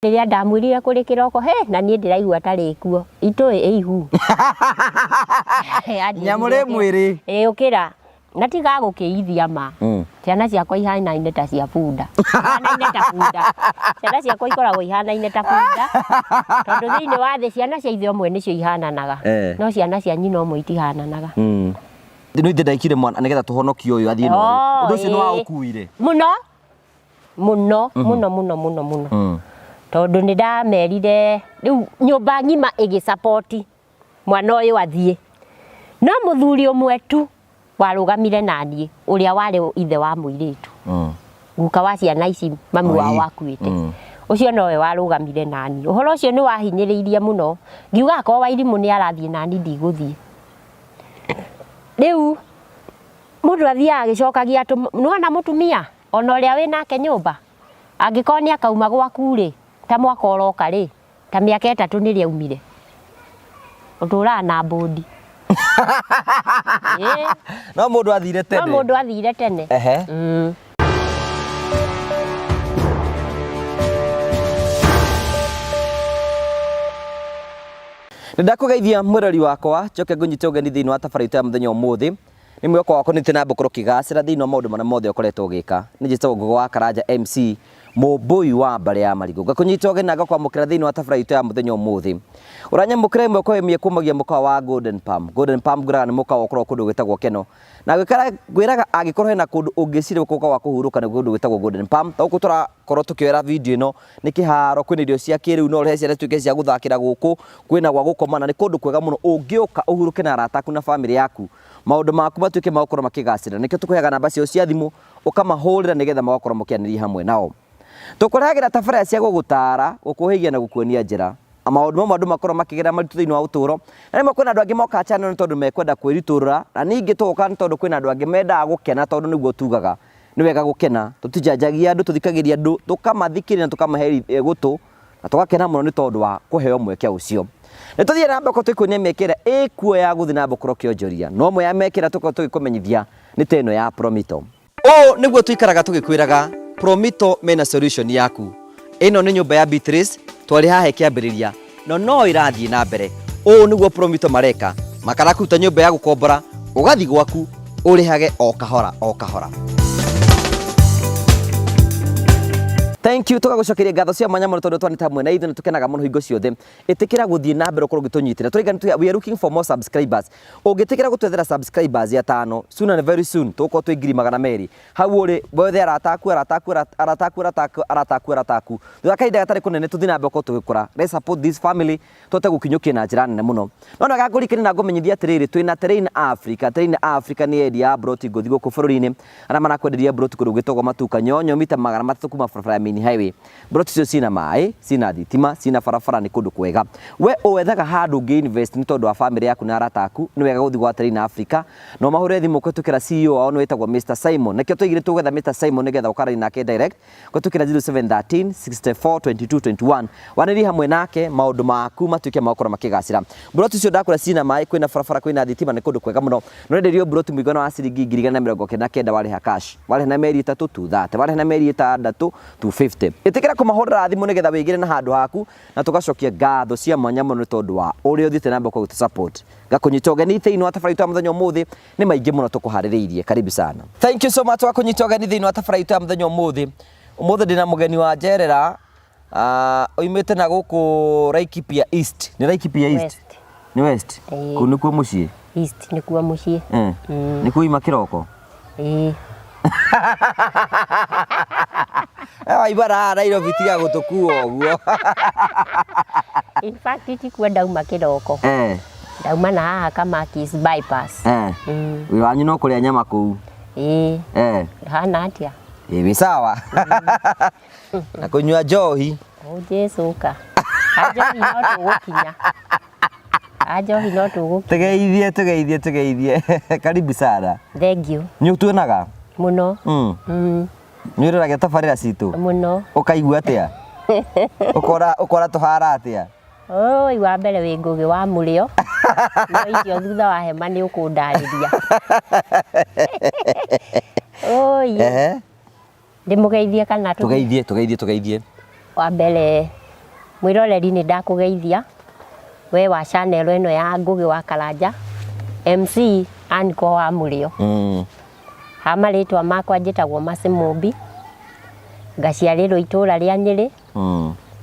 Riria ndamwirire kuri kiroko na nie ndiraigua tari kuo itu ihu nyamure mwiri ukira natiga gukiithia ma ciana ciakwa ihanaine ta cia bunda ihanaine ta bunda ciana ciakwa ikoragwo ihanaine ta bunda tondu thiini wa thi ciana cia ithe omwe nicio ihananaga no ciana cia nyina omwe itihananaga no ithe ndaikire mwana nigetha tuhonokio uyu athie no undu ucio ni wa ukuire muno tondu ni ndamerire riu nyumba ngima igisupport mwana uyu athie no muthuri umwe tu warugamire nanie uria wari ithe wa muiritu guka wa ciana ici mami wao wakuite ucio nowe warugamire nanie uhoro ucio ni wahinyiriirie muno ngiuga akwa Wairimu ni arathie nani ndiguthie riu mundu athia agicokagia nuona mutumia ona uria we nake nyumba angikoni akauma gwaku ri ta mwaka uroka ri ta miaka 3 ni riaumire utura na bodi no mundu athire tene Ndakugeithia mwirori wakwa njoke ngunyite ugeni thiini wa tabarĩra ya muthenya umuthi ni mwako wako ni tina mbukuru kigacira thiini wa maundu mothe ukoretwo ugika ni njitagwo Ngugi wa Karanja MC Mũmbũi wa Mbaara ya Marigũ ngakunyita ugeni na ngakwamukira thiini wa tabarĩra ya muthenya umuthi uranyamukira imwe kwa imwe kumagia mukawa wa Golden Palm nguraga ni mukawa ukorwo kundu gwitagwo Keno na gwiraga agikorwo hena kundu ungicire kuka wa kuhuruka ni kundu gwitagwo Golden Palm tauko turakorwo tukiwera video ino ni kiharo kwina irio cia kiriu no rehe ciana tuike cia guthakira guku kwina gwa gukomana ni kundu kwega muno ungiuka uhuruke na arata aku na family yaku maundu maku matuike magukoro makigacira nikio tukuheaga namba cio cia thimu ukamahurira nigetha magakoro mukianiriria hamwe nao tukuragira tabarĩra cia gugutara gukuhigia na gukuonia njira amaundu mamwe andu makorwo makigera maritu thiini wa uturo na nimwe kwina andu angi moka channel tondu mekwenda kwiriturura na ningi tuka tondu kwina andu angi menda gukena tondu niguo tugaga ni wega gukena tutijanjagia andu tuthikagiria andu tukamathikirira na tukamaheri gutu na tugakena muno ni tondu wa kuheo mweke ucio ni tuthie na mbako tuikuonia mekera ikuo ya guthi na mbako kionjoria no mwe ya mekera tuko tugikumenyithia ni teno ya Promito niguo tuikaraga tugikwiraga Promito mena solution yaku ino ni nyumba ya Beatrice twari hahe kiambiriria no irathie na mbere niguo Promito mareka makarakuta nyumba ya gukombora ugathi gwaku urihage o kahora Thank you tugagucokeria ngatho cia mwanya muno tondu twanita hamwe na ithu na tukenaga muno hingo ciothe itikira guthie na mbere ukorwo gitunyitira we are looking for more subscribers ungitikira gutwethera subscribers ya 5 soon and very soon tuko twi 200 hau uri wethe arataku thakaida gatari kunene tuthie na mbere ukorwo tugikura let's support this family tote gukinyukia na njira nene muno no na gakuri na ngomenyithia atiriri twina Tairi Africa ni area ya broti guthi guku bururi-ini ana manakwenderia broti kundu gwitagwo Matuka nyonyo mita 300 kuma barabara highway broti cio cina mai cina thitima cina barabara ni kundu kwega we wethaga handu ngi invest ni tondu wa family yaku na arata aku ni wega guthi gwa Tairi Africa no mahure thimu kwetukira CEO wao no wetagwo Mr Simon nakio twigire tugetha Mr Simon nigetha ukarani nake direct kwetukira 0713 64 22 21 waniri hamwe nake maundu maku matuike makora makigacira broti cio ndakura cina mai kwina barabara kwina thitima ni kundu kwega muno no ndenderio broti muigana wa ciringi 299 wari ha cash wari na meri 3 230 wari na meri 6 250 itikira kumahurira thimu nigetha wigire na handu haku na tugacokia ngatho cia mwanya muno tondu wa uri uthite namba kwa support gakunyita ugeni thiini wa tabarĩra ya muthenya umuthi ni maingi muno tukuhaririirie karibu sana thank you so much wa kunyita ugeni thiini wa tabarĩra ya muthenya umuthi ndina mugeni wa njerera oimite na guku Laikipia East ni Laikipia East ni West kunu kwa mucie East ni kwa mucie ni kuima kiroko ibara Nairobi tiga gutukua uguo in fact tikwa dauma kiroko dauma na haha kama Kiss bypass we wanyu no kuria nyama kuu hana atia ni sawa na kunywa njohi jesuka ajohi no tugukinya ajohi no tugukinya tugeithie karibu sana thank you nyutuonaga muno nyuriraga tabarĩra citu muno ukaigua atia ukora tuhara atia oi wa mbere wi Ngugi wa Mũrĩo no icio thutha wa hema ni ukundariria oi ndimugeithie kana tugeithie wa mbere mwiroreri ni ndakugeithia we wa channel eno ya Ngugi wa Karanja MC Anko wa Murio hamaritwa makwa njitagwo Macimumbi ngaciarirwo itura ria Nyeri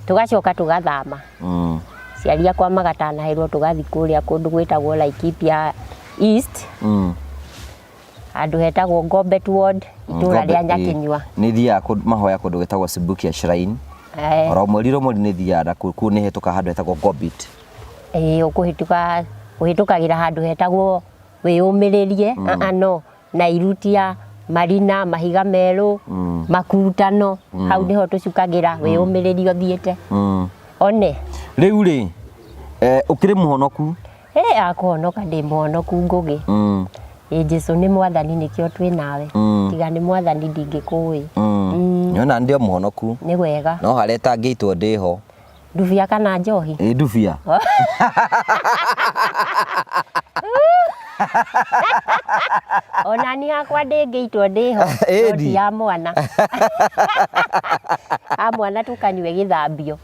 tugacoka tugathama ciaria kwa magatanahirwo tugathi kuria kundu gwitagwo Laikipia East andu hetagwo Gombet Ward itura ria Nyakinyua ni thia mahoya kundu gwitagwo Sibukia Shrine ora mweri ni thia ku ni hetuka handu hetagwo Gombet ukuhitukagira handu hetagwo wiyumiririe no na irutia Marina Mahiga Meru Makutano hau niho tucukagira wiyumiririo thiete one riu ri ukiri muhonoku akuhonoka ndi muhonoku Ngugi Jesu ni mwathani nikio twi nawe tiga ni mwathani ndingikui nyona ndio muhonoku ni wega no hareta ngeitwo ndiho nduvia kana njohi nduvia ona ni akwa ndingeitwo ndiho ndi ya mwana amwana tukanywe githambio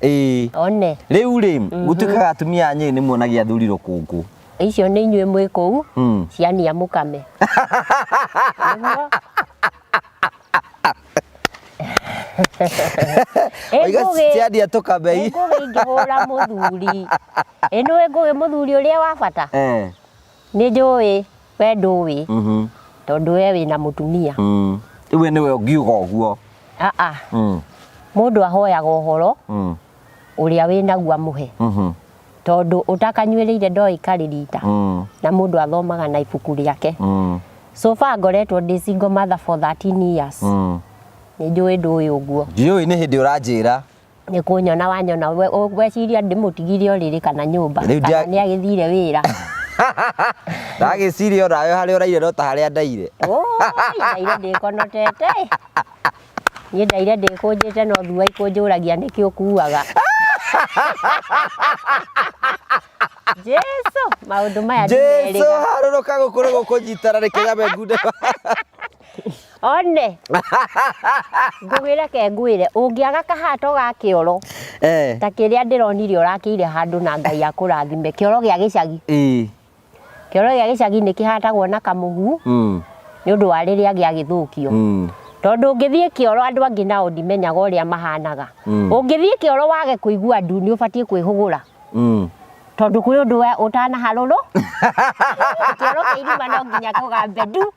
one riu ri gutukaga atumia nyi ni muonagia athuri rukungu icio ni inywe mwi kuu ciania mukame oiga ciadia tukabei Ngugi ngihura muthuri eno Ngugi muthuri uria wa bata ni njui we nduwi tondu we wina mutumia iwe niwe ungiuga uguo mundu ahoyaga uhoro uria winaguo amuhe tondu utakanywireire ndoikarita na mundu athomaga na ibuku riake so far ngoretwo ndi single mother for 13 years ni njui nduwi uguo njui ni hindi uranjira ni kunyona wanyona weciria ndimutigirie riri kana nyumba kana ni agithire wira ndagiciria orayo hari uraire no ta haria ndaire ndaire ndikonotete ni ndaire ndikunjite no thua ikunjuragia niki ukuaga Jesu maundu maya ndimeriga Jesu haruruka gukuru gukunjitara reke nyabe ngude one ngugire ke ngwire ungiaga kahato ga kioro ta kiria ndironire urakire handu na Ngai akurathime kioro gia gicagi kioro gia gicagi ni kihatagwo na kamugu ni undu wa riria gia githukio tondu ngithie kioro andu angi nao ndimenyaga uria mahanaga ungithie kioro wage kuigua andu ni ubatie kwihugura tondu kuri undu we utana haruru kioro kiirima no nginya kugambe ndu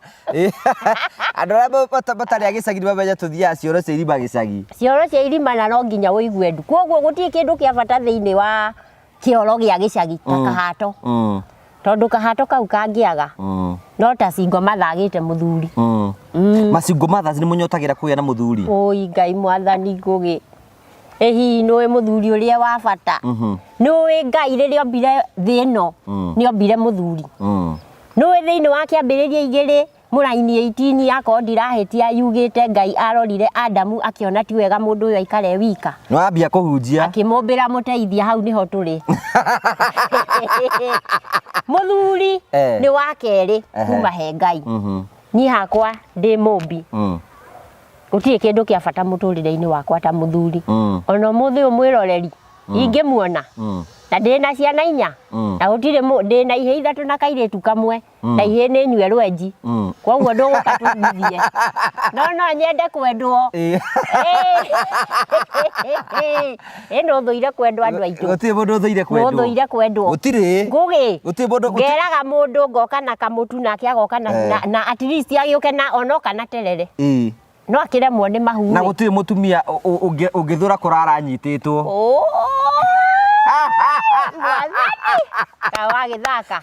andu aria batari agicagi bamenya tuthia cioro cia irima gicagi cioro cia irima na no nginya uigue ndu koguo gutie kindu kia bata thiini wa kioro gia gicagi ta kahato tondu kahato kau kangiaga no ta singo mathagite muthuri masingo mathaci ni munyotagira kuya na muthuri oi Ngai mwathani Ngugi ehi noe muthuri uria wa bata noe Ngai riria ombire thino ni ombire muthuri noe thiini wa kiambiriria igiri muraini 18 yako ndirahitia yugite Ngai arorire Adamu akiona ti wega mundu uyu aikare wika no ambia kuhunjia akimumbira muteithia hau niho turi muthuri ni wa keri kuma he Ngai ni hakwa ndi mumbi gutie kindu kia bata muturire-ini wakwa ta muthuri ona muthi umwiroreri ingimuona na ndina ciana inya na gutire ndina ihe ithatu na kairitu kamwe na ihe ni nywe rwenji koguo nduguka tuthithie no nyende kwendwo eno thuire kwendwo andu aitu gutire mundu thuire kwendwo no thuire kwendwo gutire Ngugi gutire mundu ngeraga mundu ngoka na kamutu nake agoka na at least agioke na onoka na terere no akiremwo ni mahu na gutire mutumia ungithura kurara nyititwo kawa githaka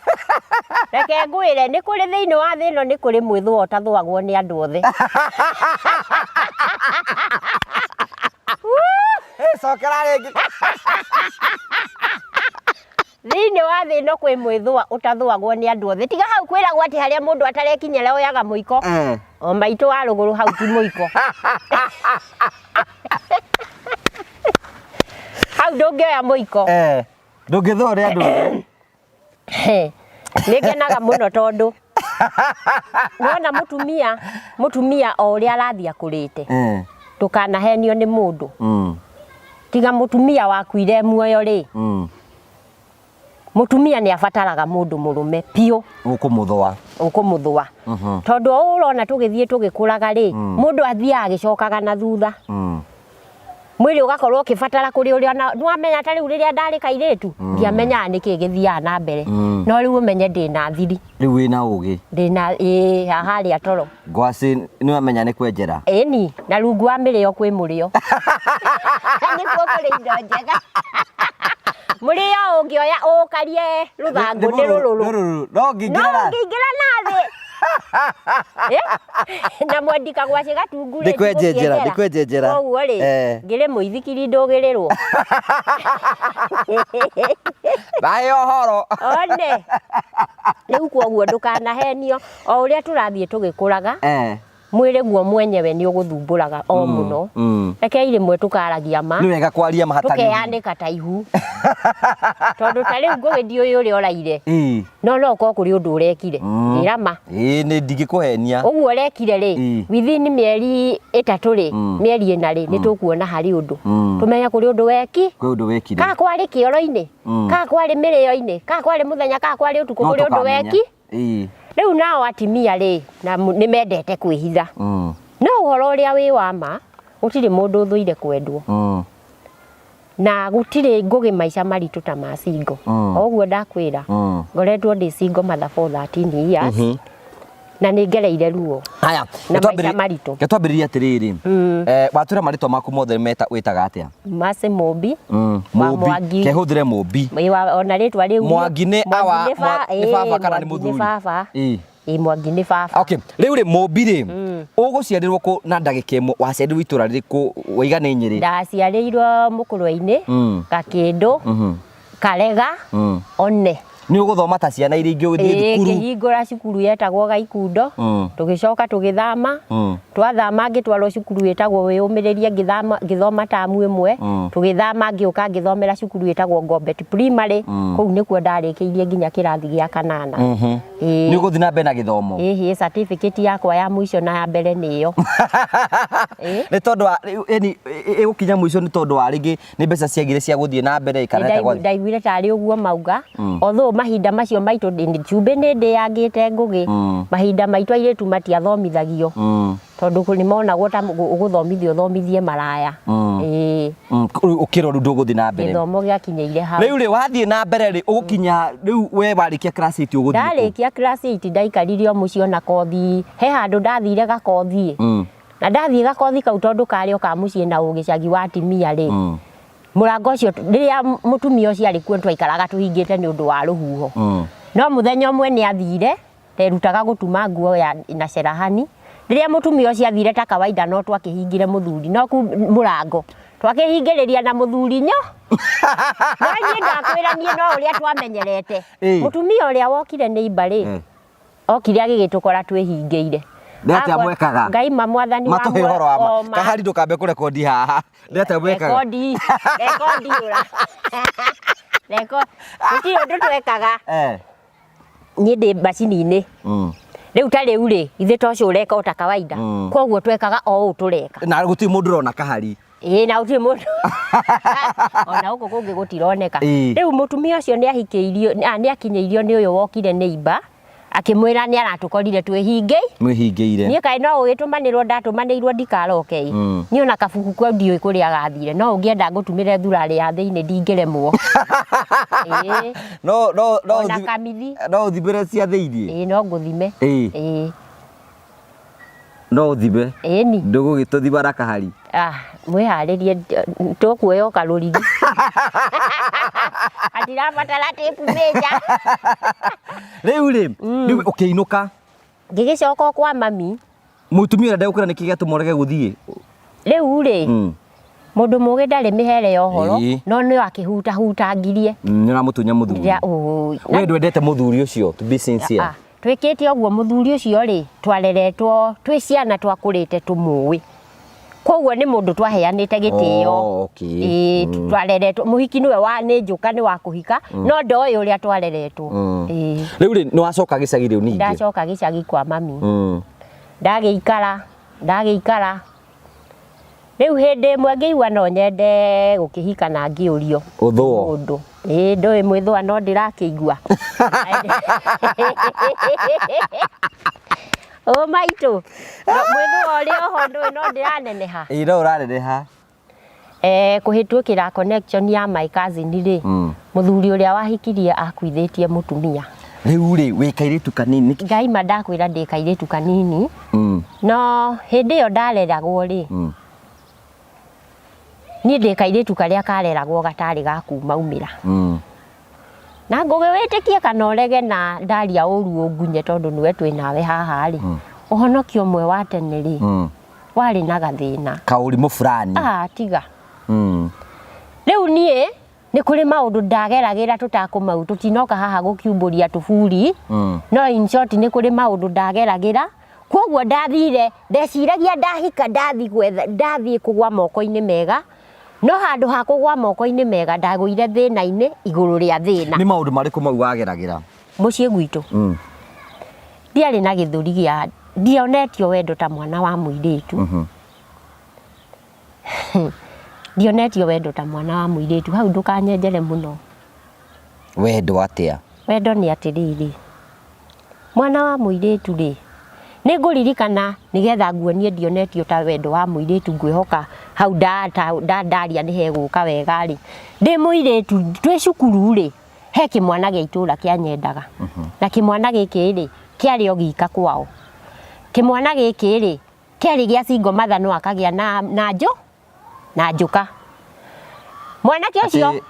reke ngwire ni kuri thiini wa thino ni kuri mwithwo tathwagwo ni andu othe sokera ringi thiini wa thino kwi mwithwa utathwagwo ni andu othe tiga hau kwiragwo ati haria mundu atarekinyera oyaga muiko o maitu wa ruguru hau ti muiko hau ndungioya muiko ndungithore andu nikenaga muno tondu nona mutumia o uria arathia kurite tukanahenio ni mundu tiga mutumia wakuire muoyo ri mutumia ni afataraga mundu murume pio ukumuthwa tondu urona tugithie tugikuraga ri mundu athia agicokaga na thutha mwiri ugakorwo ukifatara kuri uria nwamenya tari uriria ndari kairitu ndiamenya niki githia na mbere no riu umenye ndina thiri riu wina ugi ndina hahari atoro ngwasi ni wamenya ni kwenjera ni na rungu wa mirio kwi murio ni kuri indo njega murio ungioya ukarie ruthangu ni rururu no ngingira nathi na mwandika gwaci gatungu ri ndikwenjera koguo ri ngire muithikiri ndugirirwo bae ohoro one riu koguo ndukanahenio o uria turathie tugikuraga mwire guo mwenyewe ni uguthumburaga o muno reke rimwe tukaragia ma ni wega kwaria mahatani tukeandika taihu tondu tari ngugithio uyu uri oraire no ko kuri undu urekire irama ni ndigikuhenia uguo urekire ri within mieri 3 ri mieri 4 ri nitukuona hari undu tumenya kuri undu weki kuri undu wekire ka kwari kioro-ini ka kwari mirio-ini ka kwari muthenya ka kwari utuku kuri undu weki riu nao atimia ri na ni mendete kwihitha no uhoro uria wi wama gutiri mundu thuire kwendwo na gutiri ngugi maica maritu ta macingo oguo ndakwira ngoretwo ndi singo matha for 13 years na ni ngereire ruo haya na maica maritu getwambiriria atiriri watura maritwa maku mothe meta witaga atia Mase Mobi Mobi kehuthire Mobi ona ritwa riu Mwangi ni awa ni baba kana ni muthuri Mwangi ni baba okay riu ri Mobi ri uguciarirwo ku na ndagika imwe waciarirwo itura ririku waiga ni Nyeri ndaciarirwo mukurwe-ini Gakindu Karega one ni uguthoma ta ciana iria ingi uthie thukuru kihingura cukuru yetagwo Gaikundo tugicoka tugithama twathama ngitwarwo cukuru yetagwo wiyumiriria ngithoma tamu imwe tugithama ngiuka ngithomera cukuru yetagwo Gombet Primary kuu nikuo ndarikiirie nginya kirathi gia 8 ni uguthi na mbere na githomo certificate yakwa ya mwisho na ya mbere niyo ni tondu yani igukinya mwisho ni tondu wa ringi ni mbeca ciagire cia guthie na mbere ikareta kwa ndaiguire tari uguo mauga although mahinda macio maitu chumbe ni ndiyangite ngugi mahinda maitu airetu matiathomithagio tondu kuni mona gwota uguthomithio thomithie maraya ukiro ndu guthi na mbere githomo giakinyeire ha riu ri wathie na mbere ri ugukinya riu we warikia class 8 uguthie ndarikia class 8 ndaikaririo mucio na kothi he handu ndathire gakothi na ndathie gakothi kau tondu kario ka mucie na ugicagi wa timia ri murango cio riria mutumia ucio ari kuo twaikaraga tuhingite ni undu wa ruhuho no muthenya umwe ni athire terutaga gutuma nguo ya na cerahani riria mutumia ucio athire ta kawaida no twakihingire muthuri no ku murango twakihingiriria na muthuri nyo no ni ndakwira ni no uria twamenyerete mutumia uria wokire ni ibari okire agigitukora twihingiire ndete amwekaga ngai mamwathani wa matuhe horo wa kahari ndukambe kurekondi haha ndete amwekaga rekondi ura reko uti undu twekaga ni ndi macini-ini riu ta riu ri ithe tocio ureka ota kawaida koguo twekaga o utureka na guti mundu rona kahari na uti mundu ona uko kungi gutironeka riu mutumia ucio ni ahikeirio ni akinyeirio ni uyu wokire neighbor akimwira ni aratukorire mwihingeire ni kai no ugitumanirwo ndatumanirwo ndikaroke ni ona kabuku kwa ndio ikuria gathire no ungienda ngutumire thurari ya thiini ndingiremwo no ona kamithi no uthibire cia thiini no nguthime no uthibe ni ndugugituthibara kahari mwiharirie tukuoya karuriri atirabatara tape meja riu ri ukiinuka ngigicoka kwa mami mutumia ndagukira niki giatumorege guthie riu ri mundu mugi ndari mihere ya uhoro no ni akihutagirie ni ramutunya muthuri we ndwendete muthuri ucio to be sincere twikite oguo muthuri ucio ri twareretwo twi ciana twakurite tumuwi koguo ni mundu twaheanite gitio twareretwo muhiki niwe wa ni njuka ni wa kuhika no ndoy uria twareretwo riu ri ni wacoka gicagi riu ningi ndacoka gicagi kwa mami ndagiikara Riu hindi imwe ngiigua no nyende gukihika na ngiurio Uthwo. Mundu ndoi mwithwa no ndirakĩigua o maitu mwithwa uri oho ndoi no ndiraneneha no uraneneha kuhitukira connection ya my cousin ri muthuri uria wahikirie akuithitie mutumia riu ri wi kairitu kanini ngai mandakwira ndi kairitu kanini no hindi yo ndareragwo ri ni ndi kairitu karia kareragwo gatari gakuma umira na ngũgĩwĩtĩkie kana ũrege na ndaria ũru ũngunye tondũ niwe twĩ nawe haha ri ũhonokio ũmwe wa tene ri warĩ na gathĩna kaũrimũ fulani tiga rĩu niĩ nĩ kũrĩ maũndũ ndageragĩra tũtakũmau tũtinoka haha gũkiumbũria tũburi no in short nĩ kũrĩ maũndũ ndageragĩra kwoguo ndathire ndeciragia ndahika ndathiĩ kũgwa moko-inĩ mega no handu ha kũgwa moko-inĩ mega ndagũire thĩna-inĩ igũrũ rĩa thĩna nĩ maũndũ marĩkũ mau wageragĩra mũciĩ gwitũ ndiarĩ na gĩthũri gĩa ndionetio wendo ta mwana wa mũirĩtu ndionetio wendo ta mwana wa mũirĩtu hau ndũkanyenjere mũno wendo atĩa wendo nĩ atĩrĩrĩ mwana wa mũirĩtu rĩ nĩ ngũririkana nĩgetha nguonie ndionetio ta wendo wa mũirĩtu ngwĩhoka hau ndaria nĩ hegũka wega rĩ ndĩ mũirĩtu twĩ cukuru rĩ he kĩmwana gĩa itũra kĩanyendaga na kĩmwana gĩkĩ rĩ kĩarĩ o gika kwao kĩmwana gĩkĩ rĩ kĩarĩ gĩa single mother no akagĩa na njũka mwanake ũcio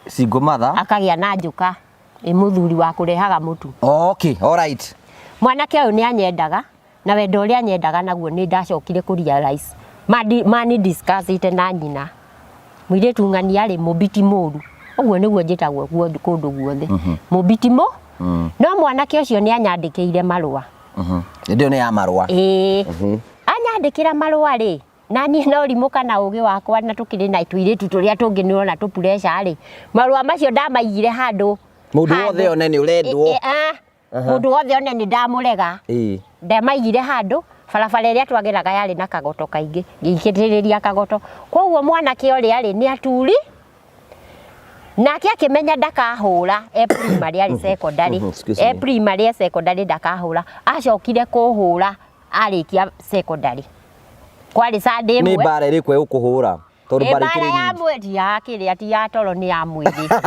single mother akagĩa na njũka mũthuri wa kũrehaga mũtu okay all right mwanake ũyũ nĩ anyendaga na wendo ũrĩa anyendaga naguo nĩ ndacokire kũrealize mani discussite na nyina mũirĩtu ng'ania rĩ mũbiti mũru ũguo nĩguo njĩtagwo kũndũ guothe mũbiti no mwanake ũcio nĩ anyandĩkĩire marũa ndio nĩ ya marũa anyandĩkĩra marũa rĩ na niĩ no rimũ kana ũgĩ wakwa na tũkĩrĩ na tũirĩtu tũrĩa tũngĩ nĩona tũpureca rĩ marũa macio ndamaigire handũ mũndũ wothe one nĩ ũrendwo mũndũ wothe one nĩ ndamũrega ndamaigire handũ barabara ĩrĩa twageraga yarĩ na kagoto kaingĩ ngĩikĩrĩria kagoto kwoguo mwanake ũrĩa rĩ nĩ aturi nake akĩmenya ndakahũra primary arĩ secondary primary secondary ndakahũra acokire kũhũra arĩkia secondary kwarĩ Sunday nĩ Mbaara ĩrĩkũ ũkũhũra tondũ Mbaara ya mweri ya kĩrĩa ti ya toro nĩ ya mwĩrĩ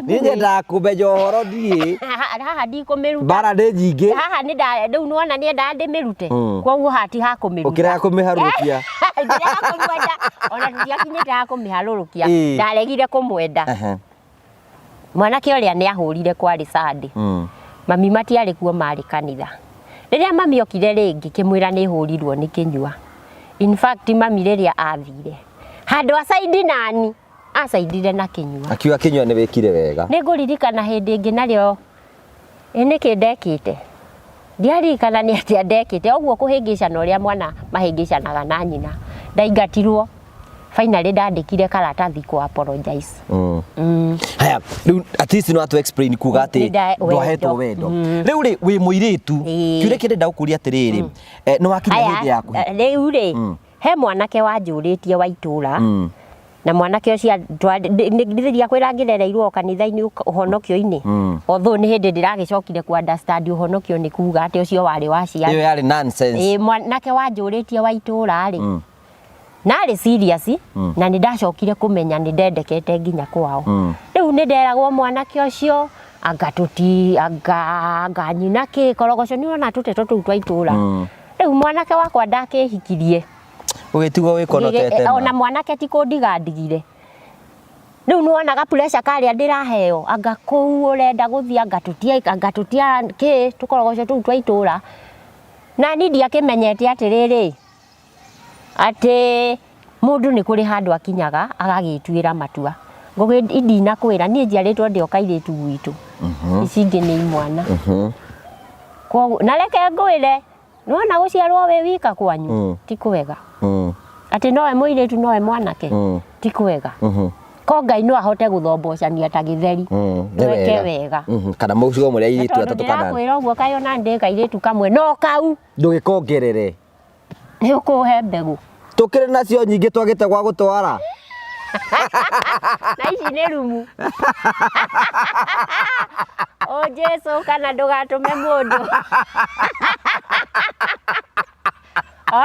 niĩ nyendaga kũmenya ũhoro ndiĩ haha ndikũmĩruta Mbaara nĩ nyingĩ haha rĩu nĩwona niendaga ndĩmĩrute kwoguo hati ha kũmĩruta ũkĩrega kũmĩharũrũkia ngĩrega kũmwenda ona tũtiakinyĩte ha kũmĩharũrũkia ndaregire kũmwenda mwanake ũrĩa nĩ ahũrire kwarĩ Sunday mami matiarĩ kuo marĩ kanitha rĩrĩa mami okire rĩngĩ kĩmwĩra nĩ hũrirwo nĩ kĩnyua in fact mami rĩrĩa athire handũ acaidi nani acaidire na kĩnyua akiuga kĩnyua nĩ wĩkire wega nĩ ngũririkana hĩndĩ ĩngĩ narĩo nĩkĩ ndekĩte ndiaririkana nĩ atĩa ndekĩte ũguo kũhĩngĩcana ũrĩa mwana mahĩngĩcanaga na nyina ndaingatirwo finally ndandĩkire karatathi ku apologize haya rĩu at least no atu explain kuga atĩ ndwahetwo wendo rĩu rĩ wĩ mũirĩtu kĩũria kĩrĩa ndagũkũria atĩrĩrĩ no wakinya hĩndĩ yaku rĩu rĩ he mwanake wanjũrĩtie wa itũra na mwanake ũcio ndĩthiria kwĩra ngĩrereirwo kanitha-inĩ ũhonokio-inĩ although nĩ hĩndĩ ndĩragĩcokire ku understand ũhonokio nĩ kuga atĩ ũcio warĩ wa ciana ĩyo yarĩ nonsense mwanake wanjũrĩtie wa itũra rĩ narĩ serious na nĩ ndacokire kũmenya nĩ ndendekete nginya kwao rĩu nĩ nderagwo mwanake ũcio anga nyina kĩ korogoco nĩ ona tũteto tũu twa itũra rĩu mwanake wakwa ndakĩhikirie ũgĩtigwo wĩkonotete ona mwanake ti kũndigandigire rĩu nĩ wonaga pressure karĩa ndĩraheo anga kũu ũrenda gũthiĩ anga tũtia kĩ tũkorogoco tũu twa itũra na niĩ ndiakĩmenyete atĩrĩrĩ atĩ mũndũ nĩ kũrĩ handũ akinyaga agagĩtuĩra matua ndinakwĩra niĩ njiarĩtwo ndĩ o kairĩtu gwitũ ici ingĩ nĩ imwana kwoguo na reke ngwĩre nĩwona gũciarwo wĩ wika kwanyu ti kwega atĩ nowe mũirĩtu nowe mwanake ti kwega ko Ngai no ahote gũthombocania ta gĩtheri weke wega kana mũcigo mũrĩa airĩtu atatũ kana ndĩrakwĩra ũguo kayona ndĩ kairĩtu kamwe no kau ndũgĩkongerere nĩ ũkũhe mbegũ tukire nacio nyingi twagite gwa gutwara na ici nĩ rumu o Jesu kana ndũgatume mũndũ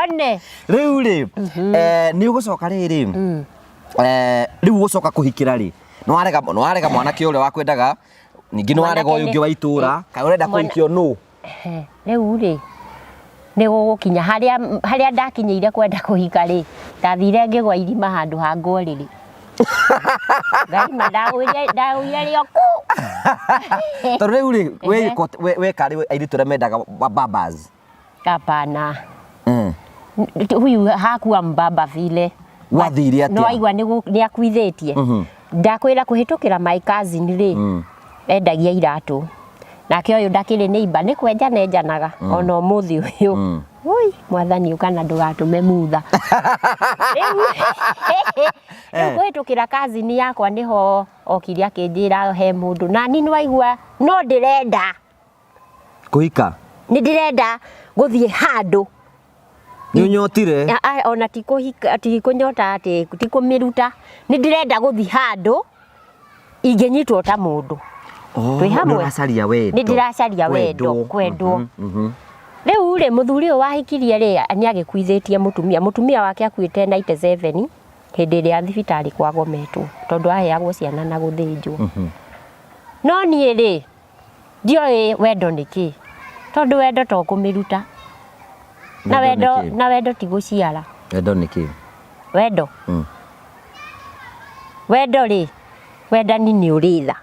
one riu ri ni ugucoka riri riu ugucoka kuhikira ri no warega mwanake ule wakwendaga ningi no warega uyu ungi wa itura ka urenda kuhikio no riu ri nĩ gũgũkinya harĩa ndakinyĩire kwenda kũhika rĩ ndathire ngĩgwa irima handũ ha ngorĩrĩ Ngai ndagũire rĩo ku tondũ rĩu rĩ we karĩ airĩtu arĩa mendaga babas hapana huyu hakuwa mbaba vile wathire atĩa no aigua nĩ akuithĩtie ndakwĩra kũhĩtũkĩra my cousin rĩ endagia iratũ nake ũyũ ndakĩrĩ neighbor nĩ kwenja nenjanaga ona ũmũthĩ ũyũ ui mwathani ũkana ndũgatume mutha rĩu kũhĩtũkĩra cousin yakwa nĩho okire akĩnjĩra he mũndũ na niĩ nĩwaigua no ndĩrenda kũhika nĩ ndĩrenda gũthiĩ handũ nĩ ũnyotire ona ti kũhika ti kũnyota atĩ ti kũmĩruta nĩ ndĩrenda gũthiĩ handũ ingĩnyitwo ta mũndũ twĩ hamwe ndĩracaria wendo nĩ ndĩracaria wendo kwendwo rĩu rĩ mũthuri ũyũ wahikirie rĩ nĩ agĩkuithĩtie mũtumia wake akuĩte 97 hĩndĩ ĩrĩa thibitarĩ kwagometwo tondũ aheagwo ciana na gũthĩnjwo no niĩ rĩ ndiũĩ wendo nĩkĩ tondũ wendo to kũmĩruta na wendo ti gũciara wendo nĩkĩ wendo wendo rĩ wendani nĩ ũrĩtha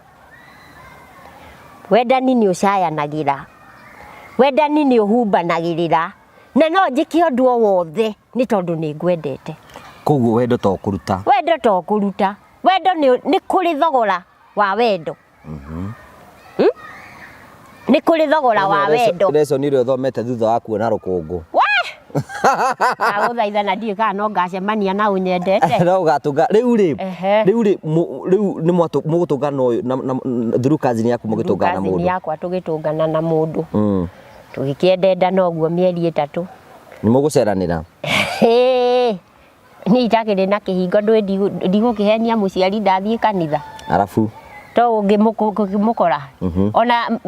wendani nĩ ũcayanagĩra wendani nĩ ũhumbanagĩrĩra na no njĩke ũndũ o wothe nĩ tondũ nĩ ngwendete koguo wendo to kũruta wendo nĩ kũrĩ thogora wa wendo nĩ kũrĩ thogora wa wendo lesson ile ũthomete thutha wa kuona rũkũngũ agũthaitha na ndiĩ kana no ngacemania na ũnyendete no ũgatunga rĩu nĩ mũgũtũngana ũyũ na through cousin yaku mũgĩtũngana na mũndũ cousin yakwa tũgĩtũngana na mũndũ tũgĩkĩendenda noguo mĩeri 3 nĩ mũgũceranĩra niĩ itakĩrĩ na kĩhingo ndigũkĩhenia mũciari ndathiĩ kanitha arabu to ngĩmũkora ona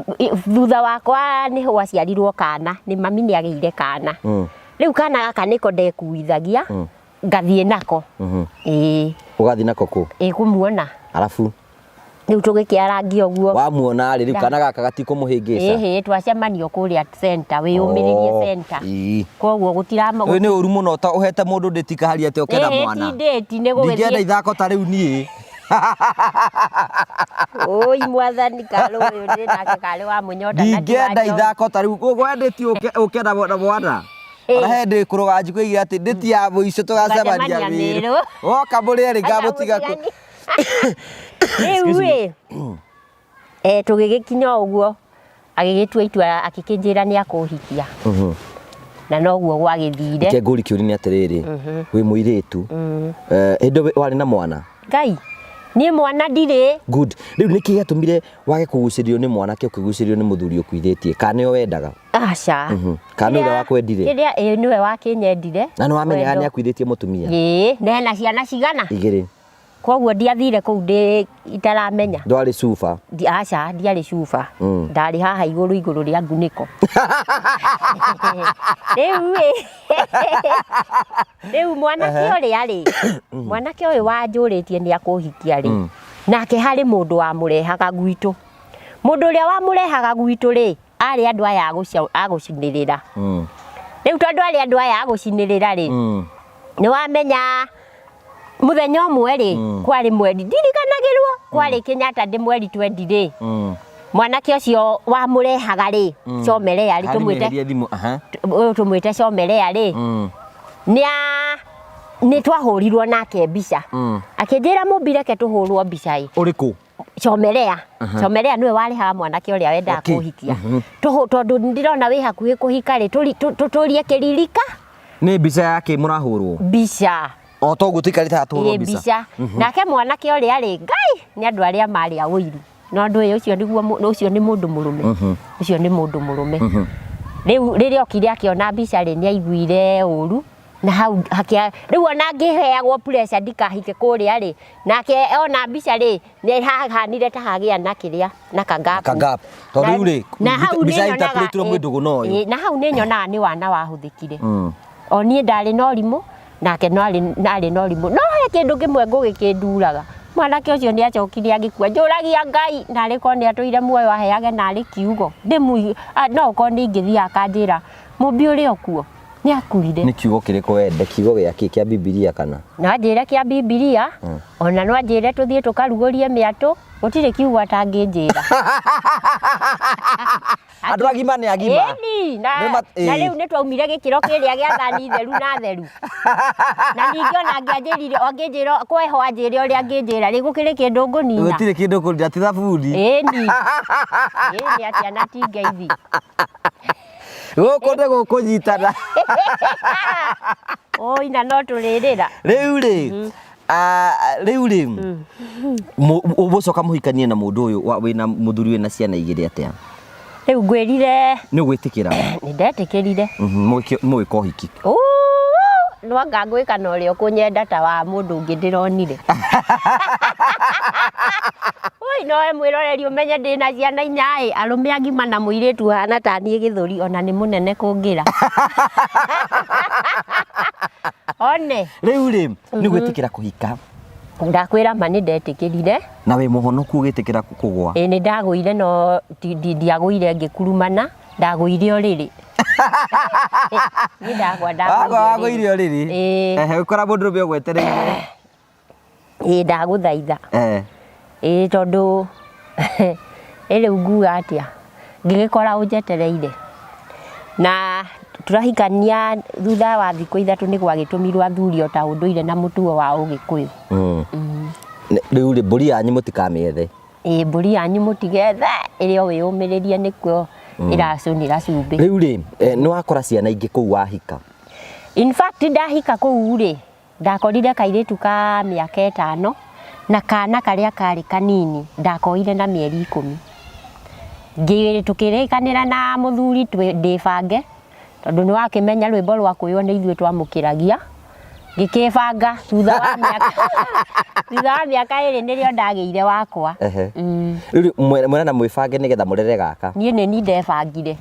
thutha wakwa nĩ gwaciarirwo kana nĩ mami nĩ agĩire kana rĩu kana gaka nĩko ndekuithagia ngathiĩ nako ũgathiĩ nako kũ kũmuona arabu rĩu tũgĩkĩarangia ũguo wamuona rĩ rĩu kana gaka gatikũmũhĩngĩca twacemanio kũrĩa center wĩyũmĩrĩrie center koguo gũtirama ũyũ nĩ ũru mũno ta ũhete mũndũ ndĩtika haria atĩ ũkenda mwana ndingĩenda ithako ta rĩu niĩ oi mwathani kalo ũyũ ndĩ nake karĩ wa mũnyota na ndingĩenda ithako ta rĩu gwendĩtio ũkenda mwana ona hĩndĩ kũrũga njiguĩire atĩ ndĩtia mũico tũgacemania wĩrũ woka mũrĩerĩ ngamũtiga kũ rĩu tũgĩgĩkinya ũguo agĩgĩtua itua akĩkĩnjĩra nĩ akũhikia na noguo gwagĩthire ke ngũri kĩũri nĩ atĩrĩrĩ wĩ mũirĩtu hĩndĩ warĩ na mwana Ngai niĩ mwana ndirĩ good rĩu nĩkĩ gĩatũmire wage kũgucĩrĩrio nĩ mwanake ũkĩgucĩrĩrio nĩ mũthuri ũkuithĩtie kana nĩwe wendaga aca kana nĩwe wakwendire rĩrĩa nĩwe wakĩnyendire na nĩ wamenyaga nĩ akuithĩtie mũtumia na hena ciana cigana 2 koguo ndiathire kũu itaramenya ndwarĩ cuba aca ndiarĩ cuba ndarĩ haha igũrũ rĩa ngunĩko rĩu mwanake ũrĩa rĩ mwanake ũyũ wanjũrĩtie nĩ akũhikia rĩ nake harĩ mũndũ wamũrehaga gwitũ mũndũ ũrĩa wamũrehaga gwitũ rĩ arĩ andũ aya agũcinĩrĩra rĩu tondũ arĩ andũ aya agũcinĩrĩra rĩ nĩ wamenya mũthenya ũmwe rĩ kwarĩ mweri ndirikanagĩrwo kwarĩ Kenyatta ndĩ mweri 20 rĩ mwanake ũcio wamũrehaga rĩ comerea rĩ tũmwĩte comerea rĩ nĩ twahũrirwo nake mbica akĩnjĩra mũmbi reke tũhũrwo mbica ũrĩkũ comerea nĩwe warĩhaga mwanake ũrĩa wendaga kũhikia tondũ ndĩrona wĩ hakuhĩ kũhika rĩ tũtũrie kĩririka nĩ mbica yake mũrahũrwo mbica o to gũtikarĩte hatũrwo mbica nake mwanake ũrĩa rĩ Ngai nĩ andũ arĩa marĩ a ũiru no ndũ ũcio nĩ mũndũ mũrũme rĩu rĩrĩa okire akĩona mbica rĩ nĩ aiguire ũru na hau hakia riu ona ngiheagwo pressure ndikahike kuria ri nake ona mbica ri ni hahanire ta hagia na kiria na kangap to riu ri na hau ni nyonaga mwidugu no yu na hau ni nyonaga ni wana wahuthikire oni ndari no rimu nake nari no rimu no he kindu kimwe ngugikinduraga mwanake ucio ni acokire agikua njuragia Ngai ndari ko ni atuire muoyo aheage nari kiugo ndimu no ko ni ngithia akanjira mumbi uri okuo ni akurire ni kiugo kiriko wende kiugo giaki kia Biblia kana na njire kia Biblia ona no njire tuthie tukarugurie miatu gutire kiugo atanginjira andu agima ni agima na riu ni twaumire gikiro kiria gia thani theru na theru na ningi ona ngianjirire onginjira kweho anjire uria anginjira ri gukire kindu ngunina gutire kindu kunja ti thabuni ni atia na tingeithi goko ndego kunyitana oi na no turirira riu ri ubucoka muhikanie na mundu uyu wina muthuri wina ciana igiri atia riu ngwirire ni gwitikira ni ndetikirire mwika uhiki no anga ngwika no rio kunyenda ta wa mundu ungi ndironire oi no mwiroreri umenye ndina ciana inyai arume agima na muiritu hana ta nie githuri ona ni munene kungira one riu ni gwitikira kuhika ndakwira ma ni ndetikirire na we muhonoku ugitikira kugwa ni ndagwire no ndiagwire ngikurumana ndagwire oriri ni ndagwire oriri ukora mundu be gwetereire ndaguthaitha tondu riu nguga atia ngigikora unjetereire na turahikania thutha wa thiku ithatu ni gwagitumirwa athuri ta unduire na mutuo wa ugikuyu riu ri mburi yanyu mutikamiethe mburi yanyu mutigethe irio wiyumiririe nikuo iracunira cumbi riu ri ni wakora ciana ingi kuu wahika in fact ndahika kuu ri ndakorire kairitu ka miaka 5 na kana karia kari kanini ndakoire na mieri 10 ngiri tukirikanira na muthuri ndibange tondu ni wakimenya rwimbo rwa kuyo ni ithuĩ twamukiragia ngikibanga thutha wa miaka 2 nirio ndageire wakwa riu mwena na mwibange nigetha murere gaka nie ni ndebangire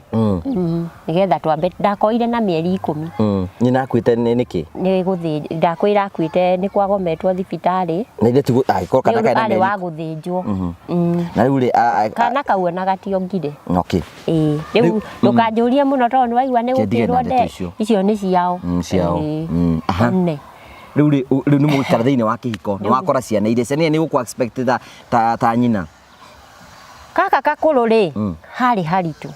nigetha twambe ndakoire na mieri 10 nyina akwite niki ni guthi ndakwira akwite ni kwagometwo thibitari na ile tu agikora kana kana ni wa guthinjwo na riu ri kana kauona gationgire okay riu ndukanjurie muno tondu waigua ni gukirwo nde icio ni ciao ne riu ni mwikara thiini wa kihiko ni wakora ciana iria ciana ni guku expect ta nyina kaka kakuru ri hari haritu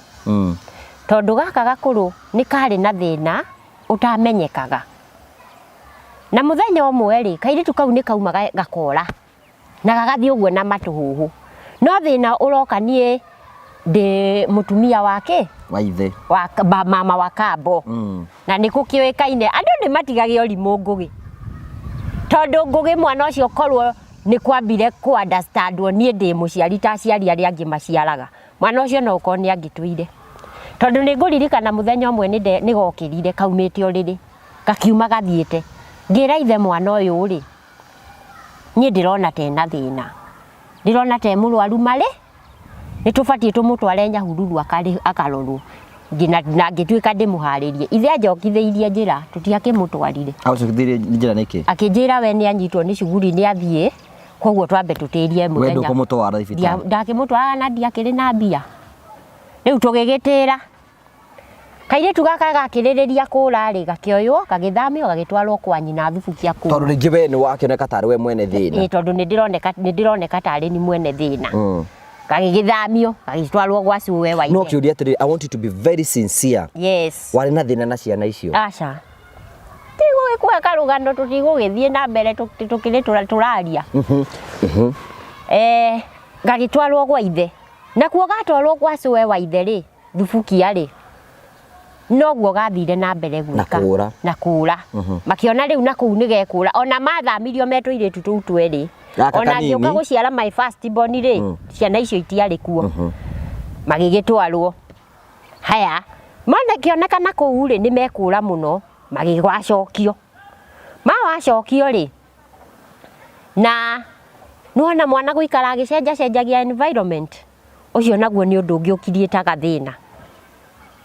tondu gaka gakuru ni kari na thina utamenyekaga na muthenya umwe ri kairitu kau ni kaumaga gakora na gagathi uguo na matuhuhu no thina uroka nie ndi mutumia wake waithe wa mama wa kambo na nikukiwekaine andu ni matigage urimu ngugi tondu ngugi mwana ucio korwo ni kwambire ku understandwo nie ndi muciari ta ciari aria angi maciaraga mwana ucio no uko ni angitwire tondu ni nguririkana muthenya umwe ni gokirire kaumite uriri gakiuma gathiete ngira ithe mwana uyu ri nie ndirona tena thina ndirona te murwaru mari nitubatie tumutware Nyahururu akarorwo na ngituika ndimuharirie ithe anjokitheirie njira tutiakimutwarire acokithirie njira niki akinjira we ni anyitwo ni cuguri ni athie koguo twambe tutirie muthenya wendo kumutwara thibitari ndakimutwara na ndiakiri na mbia riu tugigitira kairitu gaka gakiririria kura ri gakioywo gagithamio gagitwarwo kwa nyina thubukia ku tondu ringi we ni wakioneka tari we mwene thina tondu ni ndironeka tari ni mwene thina gagithamio gagitwarwo gwa cuwe wa ithe no kiuria atiri I want you to be very sincere yes wari na thina na ciana icio acha tigo gikuwa karugano tutigugithie na mbere tukiri turaria gagitwarwo gwa ithe na kuo gatwarwo gwa cuwe wa ithe ri thubukia ri noguo gathire na mbere gwika na kura makiona riu na kuu ni gekura ona mathamirio metwire tutu tweri ona ngioka guciara my first born ri ciana icio itiari kuo magigitwarwo haya mona kioneka na kuu ri ni mekura muno magigwacokio mawacokio ri na nuona mwana guikara agicenjagia environment ucio naguo ni undu ungiukirie ta gathina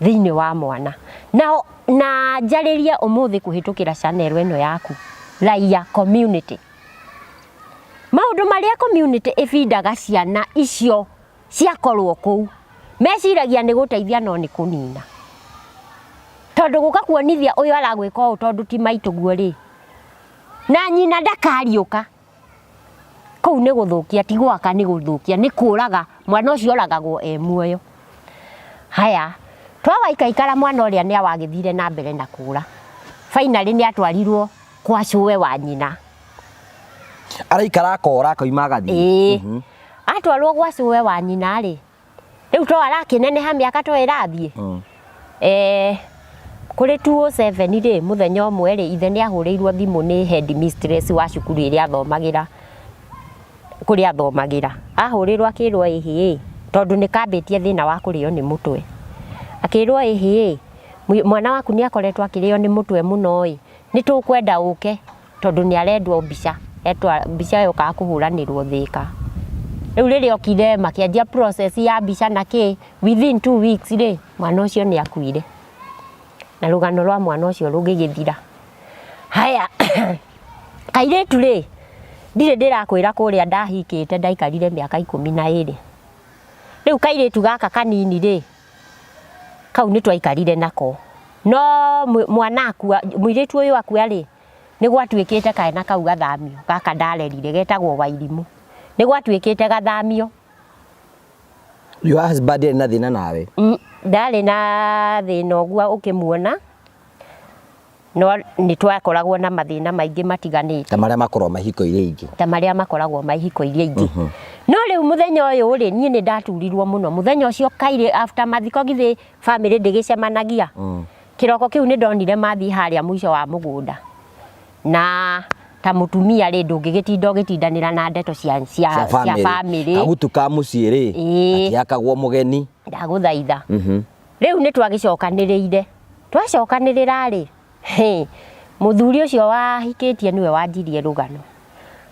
thiini wa mwana na njariria umuthi kuhitukira channel eno yaku Raia community maundu maria community ifindaga ciana icio ciakorwo kuu meciragia ni guteithia no ni kunina tondu guka kuonithia uyu aragwika u tondu ti maitu guo ri na nyina ndakariuka kuu ni guthukia ti gwaka ni guthukia ni kuraga mwana ucio oragagwo muoyo haya twawaikaikara mwana uria ni awagithire na mbere na kura finally ni atwarirwo kwa cuwe wa nyina araikara akora koima gathi atwarwo kwa cuwe wa nyina ri riu to arakineneha miaka to irathie kuri 207 ri muthenya umwe ri ithe ni ahurirwo thimu ni head mistress wa cukuru iria athomagira kuri athomagira ahurirwo akirwo ihi tondu ni kambitie thina wa kurio ni mutwe akirwo ihi mwana waku ni akoretwo akirio ni mutwe muno ni tukwenda uke tondu ni arendwo mbica etwa mbica yo ka kuhuranirwo thika riu riri okire makianjia process ya mbica na ki within 2 weeks ri mwana ucio ni akuire na rugano rwa mwana ucio rugigithira haya kairetu ri ndire ndirakwira kuria ndahikite ndaikarire miaka 12 riu kairetu gaka kanini ri kau ni twaikarire nako no mwana akua muiretu uyu akua ri ni gwatuikite kaena kau gathamio gaka ndarerire getagwo Wairimu ni gwatuikite gathamio your husband na thina nawe ndari na thina ogua ukimuona no ni twakoragwo na mathina maingi matiganite ta maria makorwo mahiko iria ingi no riu muthenya uyu ri nie ni ndaturirwo muno muthenya ucio kaire after mathiko githi family ndigicemanagia kiroko kiu ni ndonire mathi haria mwisho wa mugunda na ta mutumia ri ndungigitinda ugitindanira na ndeto cia family kagutu ka mucii ri akiakagwo mugeni ndaguthaitha riu ni twagicokanirire twacokanirira ri muthuri ucio wahikitie niwe wanjirie rugano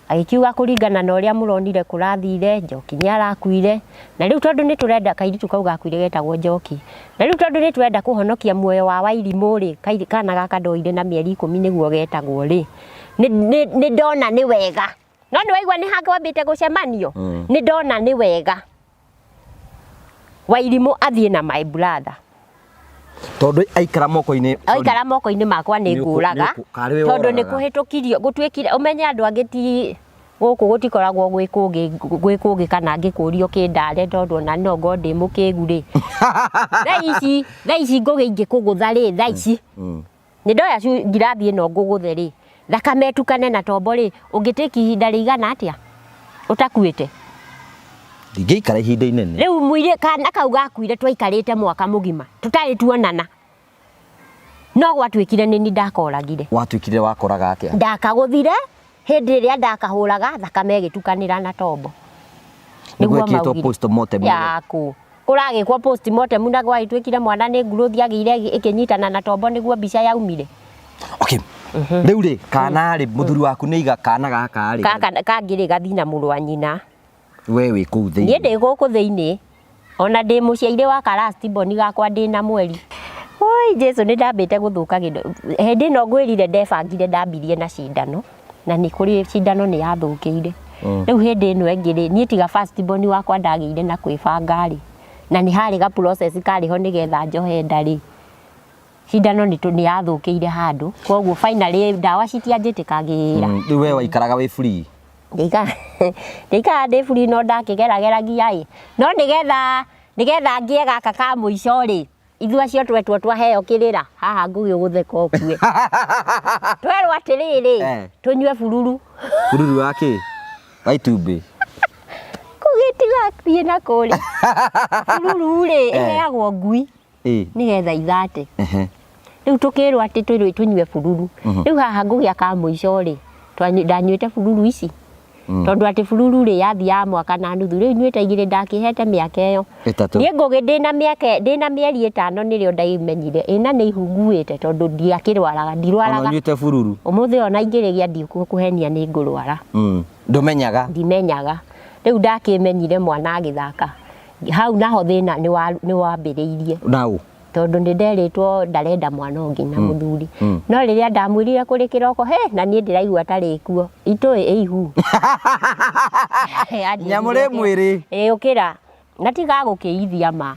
agikiuga kuringana na uria muronire kurathire Njoki ni arakuire na riu tondu ni turenda kairitu kau gakuire getagwo Njoki na riu tondu ni turenda kuhonokia muoyo wa Wairimu ri kana gaka ndoire na mieri 10 niguo getagwo ri ni ndona ni wega no ni waigua ni hangwambite gucemanio ni ndona ni wega Wairimu athie na my brother tondu aikara moko-ini makwa ni nguraga tondu ni kuhitukirio gutwikire umenye andu angiti guku gutikoragwo gwikungi kana ngikurio kindare tondu na no ngodi mukiguri thaici ngugi ingi kugutha ri thaici ni ndoya ngirathi ino nguguthe ri thakame tukane na tombo ri ungitiki ihinda rigana atia utakuite ndingiikara ihinda inene riu muire kana kau gakuire twaikarite mwaka mugima tutari tuonana no gwatwikire ni ndakoragire watwikire wakoraga atia ndakaguthire hindi ria ndakahuraga thakame gitukanira na tombo niguo maugire postmortem yaku kuragikwo postmortem na gwatwikire mwana ni nguruthi agire ikinyitana na tombo niguo mbica yaumire okay riu ri kana ri muthuri waku ni iga kana gaka ri kangiri gathina murwa nyina we wi kuu thiini nie ndi guku thiini ona ndi muciaire wa last born gakwa ndi na mweri oi Jesu ni ndambite guthuka gindo hindi no ngwirire ndebangire ndambirie na cindano na ni kuri cindano ni yathukiire riu hindi ino engiri nie tiga first born wakwa ndagire na kwibanga ri na ni hari ga process kari ho nigetha njohe ndari cindano ni yathukiire handu koguo finally ndawa citianjitikagira riu we waikaraga wi free ndika ndi free no ndakigeragera ngiai no nigetha ngie gaka ka muico ri ithu acio twetwo twaheo kirira haha ngugi gutheka okue twerwo atiriri tunywe bururu wake waitumbi kugitiga thie na kuri bururu ri eheagwo ngui nigetha ithate riu tukirwo ati tunywe bururu riu haha ngugi ka muico ri ndanywite bururu ici tondu ati bururu ri yathia mwaka na nuthu riu nyuite igire ndakihete miaka iyo nie ngugi ndina mieri 5 nirio ndaimenyire ina ni ihunguite tondu ndiakirwaraga ndirwaraga nyuite bururu umuthi ona ingirigia ndikuhenia ni ngurwara ndumenyaga ndimenyaga riu ndakimenyire mwana agithaka hau naho thina ni wambiriirie nau tondu ndenderitwo ndarenda mwana ungi na muthuri no riria ndamwirire kuri kiroko he na nie ndiraigua tari kuo itui ihu nyamure mwiri ukira na tiga gukiithia ma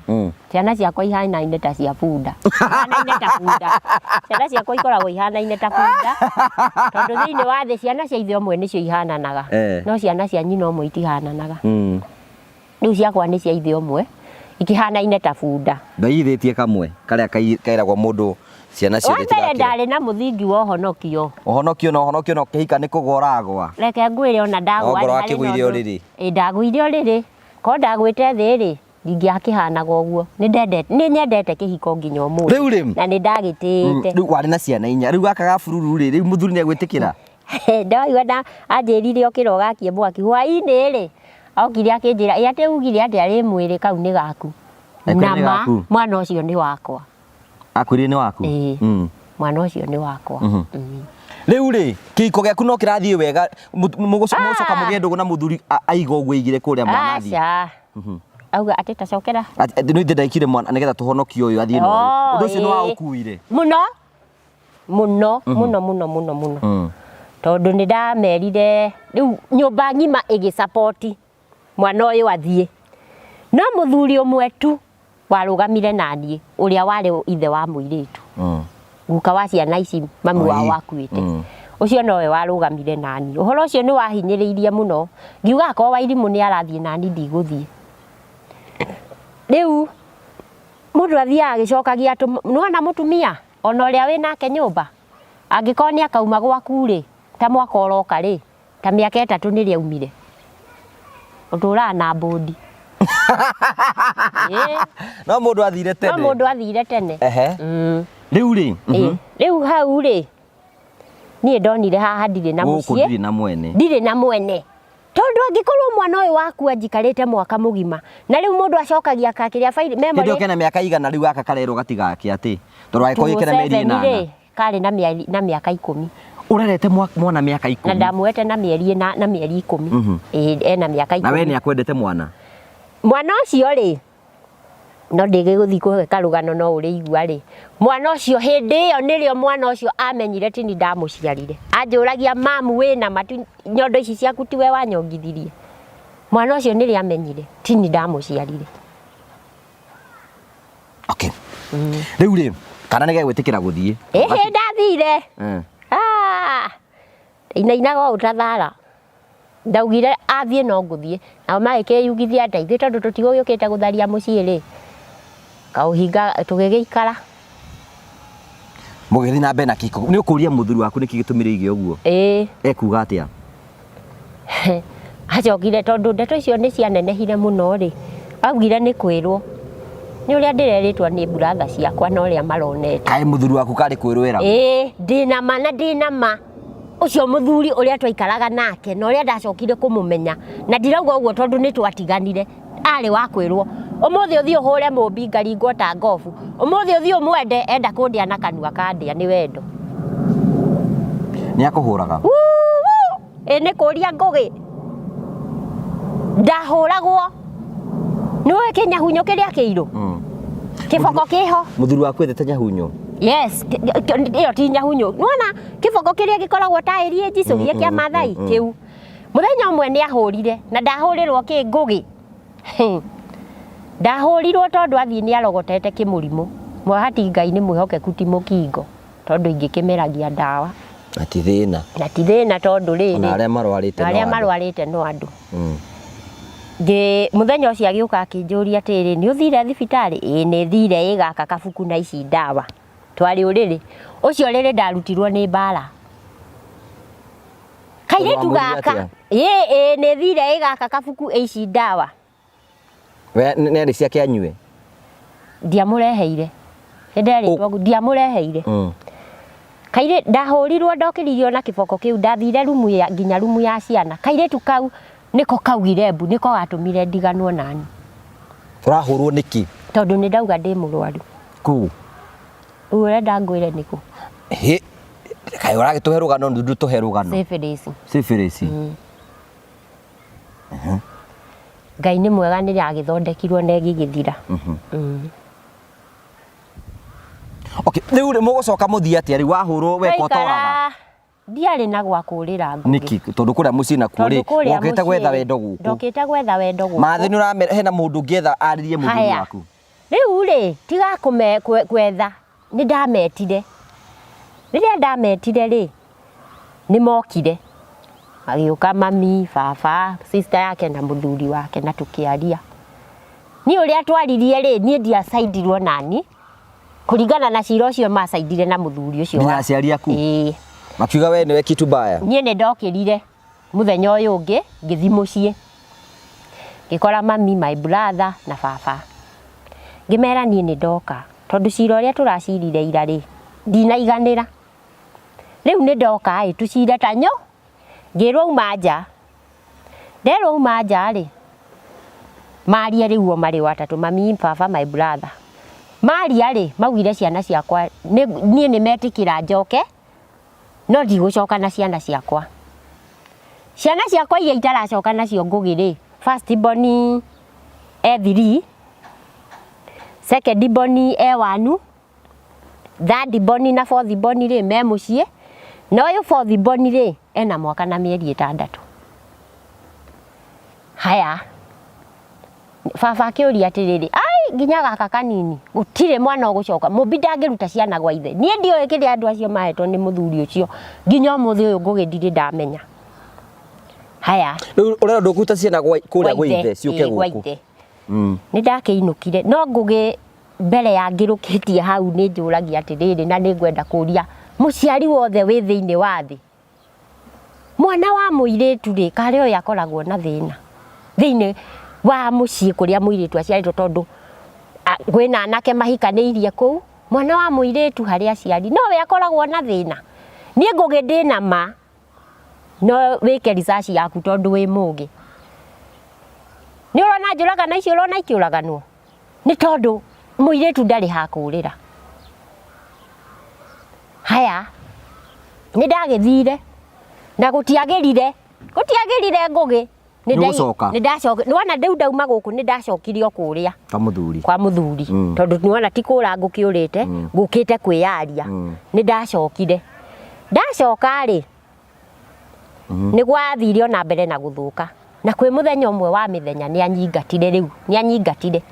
ciana ciakwa ihanaine ta cia bunda ihanaine ta bunda ciana ciakwa ikoragwo ihanaine ta bunda tondu thiini wa thi ciana cia ithe omwe nicio ihananaga no ciana cia nyina omwe itihananaga riu ciakwa ni cia ithe omwe ikihanaine ta bunda ndaithitie kamwe karia kairagwo mundu ciana ciothe tigakira ndari na muthingi wa uhonokio no kihika ni kugoragwa reke ngwire ona ndagwa ngoro akigwire uriri ndagwire uriri ko ndagwite thiri ndingiakihanaga uguo ni nyendete kihiko nginya umuthi riu ri na ni ndagitite riu wari na ciana inya riu gaka bururu ri riu muthuri ni agwitikira ndaigua na anjirire okira ugakie mwaki hwaini ri okire akinjira ate ugire ati ari mwiri kau ni gaku nama mwana ucio ni wakwa akwiri ni waku mwana ucio ni wakwa riu ri kihiko giaku no kirathie wega mugucoka mugiendugo na muthuri aiga uguo igire kuria mwana athie auga ati tacokera no ithe ndaikire mwana nigetha tuhonokio uyu athie no undu ucio ni wa ukuire muno tondu ni ndamerire riu nyumba ngima igisupport mwana uyu athie no muthuri umwe tu warugamire nanie uria wari ithe wa muiritu guka wa ciana ici mami wa wakuite ucio nowe warugamire nani uhoro ucio ni wahinyiriirie muno ngiuga ko wairimu ni arathie nani ndiguthie riu mundu athia agicokagia nona mutumia ona uria winake nyumba angikoni akauma gwaku ri ta mwaka uroka ri ta miaka 3 ni riaumire utura na bodi no mundu athire tene riu ri riu hau ri nie ndonire haha ndire na mucie ndire na mwene tondu angikorwo mwana uyu waku anjikarite mwaka mugima na riu mundu acokagia kakiria faili memory ndio kena miaka igana riu aka karero gatigaki ati tondu agiko ikena mieri 8 kari na miaka 10 urerete mwana miaka 10 na ndamuete na mieri 10 ena miaka 10 na we ni akwendete mwana ucio ri no ndigiguthi kuheka rugano no uri igua ri mwana ucio hindi iyo nirio mwana ucio amenyire tini ndamuciarire anjuragia mamu wina matu nyondo ici ciaku tiwe wanyongithirie mwana ucio niri amenyire tini ndamuciarire okay riu ri kana nige gwitikira guthie ndathire inainaga utathara ndaugire athie no nguthie na magikiyugithia ndaithie tondu tutiguyukite gutharia mucii ri kauhinga tugigiikara mugithi na bena kihiko ni ukuria muthuri waku niki gitumire ige uguo ekuga atia acokire tondu ndeto icio ni cianenehire muno ri augire ni kwirwo ni uria ndireritwa ni brother ciakwa no uria maronete kai muthuri waku kari kwirwira ndina ma ucio muthuri uria twaikaraga nake no uria ndacokire kumumenya na ndirauga uguo tondu ni twatiganire ari wa kwirwo umuthi uthi uhure mumbi ngaringwo ta ngofu umuthi uthi umwende enda kundia na kanua kandia ni wendo ni akuhuraga ni kuria ngugi ndahuragwo niwe kinyahunyo kiria kiiru kiboko kiho muthuri waku endete nyahunyo yes iyo ti nyahunyo nona kiboko kiria gikoragwo tairi jicugie kia mathai kiu muthenya umwe ni ahurire na ndahurirwo ki ngugi ndahurirwo tondu athie ni arogotete kimurimu mwahati ngai ni mwihokeku ti mukingo tondu ingikimeragia ndawa na ti thina tondu riri na aria marwarite no andu muthenya ucio agiuka akinjuria atiri ni uthire thibitari ni thire igaka kabuku na ici ndawa twari uriri ucio riri ndarutirwo ni Mbaara kairitu gaka ni thire igaka kabuku ici ndawa we neri ciake anyue ndiamureheire ndiamureheire kaire ndahurirwo ndokiririo na kiboko kiu ndathire rumu ya nginya rumu ya ciana kaire tu kau niko kaugire mbu niko gatumire ndiganwo nani urahurwo niki tondu ni ndauga ndi murwaru ku urenda ngwire niku he kai uragituhe rugano ndu tuhe rugano syphilis Ngai ni mwega ni agithondekirwo na gigithira okay riu mugucoka muthia ati ari wahurwo we kotoraga ndiari na gwa kurira ngugi niki tondu kuria muci na kuri ukite gwetha wendo guku ndokite gwetha wendo guku mathini uramera hena mundu ngietha aririe muthuri waku riu ri tiga kume gwetha ni ndametire riria ndametire ri ni mokire agiuka mami baba sister yake na muthuri wake na tukiaria ni uria twaririe ri ni ndia saidirwo nani kuringana na cira ucio masaidire na muthuri ucio wa aciari aku makiuga we niwe kitu baya nie ne ndokirire muthenya uyu ungi ngithi mucie ngikora mami my brother na baba ngimera nie ne ndoka tondu cira uria turacirire ira ri ndinaiganira riu ne ndoka tucire tanyo ngirwo umanja nderwo umanja ri maria riu o mari watatu mami baba my brother maria ri maugire ciana ciakwa nie ne metikira njoke no ndigucoka na ciana ciakwa iria itaracoka nacio ngugi ri first born E3 second born E1 third born na fourth born ri me mucie no uyu fourth born ri ena mwaka na mieri 6 haya baba akiuria atiriri ai nginya gaka kanini gutire mwana ugucoka mubi ndangiruta ciana gwa ithe nie ndio ikiri andu acio mahetwo ni muthuri ucio nginya muthi uyu ngugi ndiri ndamenya haya urenda ndukuta ciana kuria gwa ithe ciuke guku ni ndakiinukire no ngugi mbere ya ngirukitie hau ni njuragia atiriri na ni ngwenda kuria muciari wothe wi thiini wa thi mwana wa muiritu ri kare uyu akoragwo na thina thiini wa mucie kuria muiritu aciaritwo tondu gwina anake mahikaniirie kuu mwana wa muiritu hari aciari no we akoragwo na thina nie ngugi ndina ma no wike research yaku tondu wi mugi ni urona njuraga na icio urona ikiuraganwo ni tondu muiritu ndari ha kurira haya ni ndagithire na gutiagirire ngugi ni ndacoka ni wana ndeu ndauma guku ni ndacokirio kuria kwa muthuri tondu ni wana ti kura ngukiurite ngukite kwiyaria ni ndacokire ndacoka ri ni gwathirio na mbere na guthuka na kwi muthenya umwe wa mithenya ni anyingatire riu ni anyingatire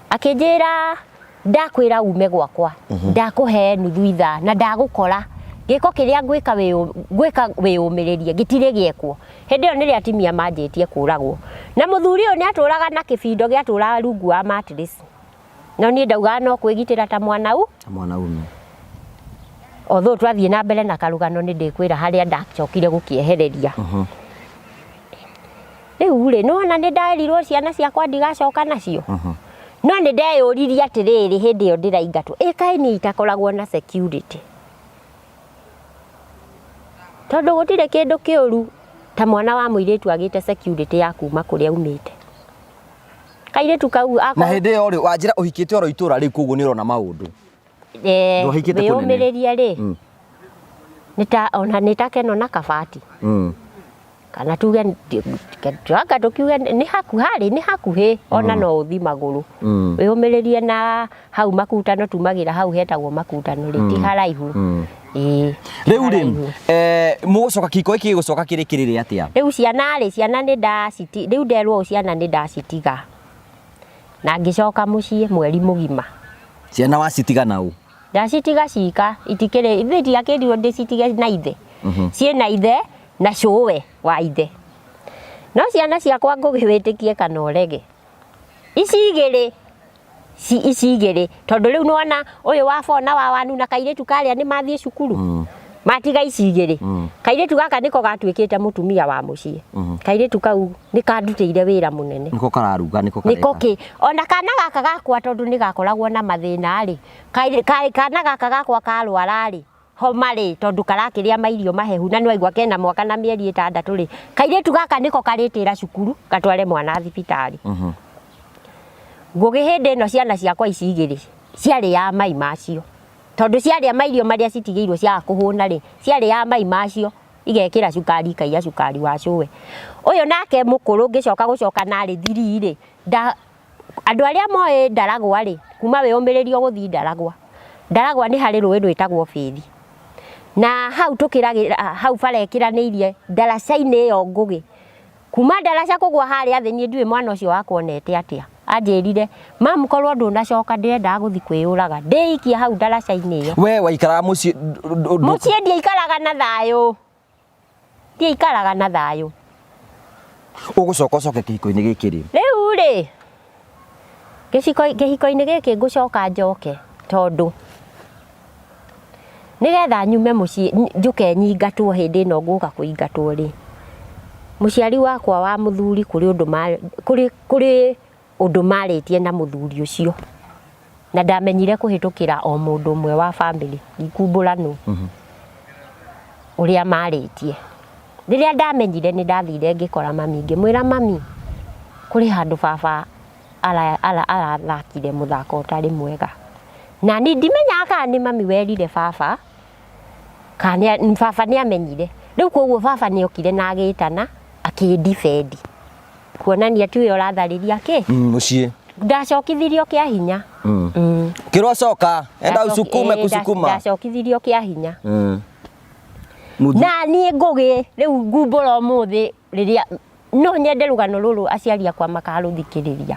akinjira ndakwira ume gwakwa ndakuhe nuthu ithaa na ndagukora giko kiria gwika wiyumiririe gitire giekwo hindi yo ni ria timia manjitie kuragwo na muthuri uyu ni aturaga na kibindo gia tura rungu wa mattress no ni ndauga no kwigitira ta mwana ume otho twathie na mbere na karugano ni ndikwira haria ndacokire gukiehereria riu ri no na ni ndarirwo ciana ciakwa ndigacoka nacio no ni ndeyuririe atiriri hindi yo ndiraingatwo kai ni itakoragwo na security tondu gutire kindu kiuru ta mwana wa muiritu agite security ya kuma kuria umite kairitu kau na hindi yo ri wanjira uhikite oro itura ri kugu ni urona maundu wiyumiriria ri nita ona nitakeno na kabati kana tuge twaka tukiuge ni hakuhi ona no uthi maguru wiyumiririe na hau makutano tumagira hau hetagwo makutano ri ti haraihu riu ri mugucoka kiko iki gucoka kirikirire atia riu ciana ni ndaciti riu nderwo ciana ni ndacitiga na ngicoka mucie mweri mugima ciana wacitiga nau ndacitiga cika itikire ithi akirirwo ndicitige na ithe cie na ithe na cuwe wa ithe no ciana ciakwa ngugiwitikie kana urege ici igiri tondu riu nona uyu wa fona wa wanu na kairitu karia ni mathie cukuru matiga ici igiri kairitu gaka niko gatwikite mutumia wa mucie kairitu kau ni kandutire wira munene niko kararuga niko ona kana gaka gakwa tondu ni gakoragwo na mathina ri kana gaka gakwa karwara ri homarĩ tondu karakĩrĩa mairio mahehu na nĩwaigua kena mwaka na mĩeri 6 rĩ kairĩtu gaka nĩko karĩtĩra cukuru gatware mwana thibitarĩ ngũgĩ hĩndĩ ĩno ciana ciakwa ici igĩrĩ ciarĩ ya mai macio tondu ciarĩa mairio marĩa citigĩirwo cia kũhũna rĩ ciarĩ ya mai macio igekĩra cukari ikaiya cukari wa cũwe ũyũ nake mũkũrũ ngĩcoka gũcoka narĩ thiri rĩ andũ arĩa moĩ Ndahuragwo rĩ kuma wĩyũmĩrĩrio gũthiĩ Ndahuragwo nĩ harĩ rũĩ rwĩtagwo Bĩthi na hau tũkĩragĩra hau bara ĩkĩranĩirie ndaraca-inĩ ĩyo ngũgĩ kuma ndaraca kũgwa harĩa thĩ niĩ ndiũĩ mwana ũcio wakuonete atĩa anjĩrire mamu korwo ndũnacoka ndĩrendaga gũthiĩ kwĩyũraga ndĩikia hau ndaraca-inĩ ĩyo we waikaraga mũciĩ ndiaikaraga na thayũ ndiaikaraga na thayũ ũgũcoka ũcoke kĩhiko-inĩ gĩkĩ rĩ rĩu rĩ kĩhiko-inĩ gĩkĩ ngũcoka njoke tondu nĩgetha nyume mũciĩ njũke nyingatwo hĩndĩ ĩno ngũka kũingatwo rĩ mũciari wakwa wa Muthuri kũrĩ ũndũ marĩtie na Muthuri ũcio na ndamenyire kũhĩtũkĩra o mũndũ ũmwe wa family ikumbũrano ũrĩa marĩtie rĩrĩa ndamenyire nĩ ndathire ngĩkora mami ngĩmwĩra mami kũrĩ handũ baba arathakire mũthako ũtarĩ mwega na ni ndimenyaga kana nĩ mami werire baba kana baba nĩ amenyire rĩu koguo baba nĩ okire na agĩtana akĩndifendi kuonania tu yo ratharĩria kĩ mũciĩ ndacokithirio kĩa hinya kĩrocoka enda usukume kusukuma ndacokithirio kĩa hinya na niĩ ngũgĩ rĩu ngumbũra ũmũthĩ rĩrĩa no nyende rũgano rũrũ aciari akwa makarũthikĩrĩria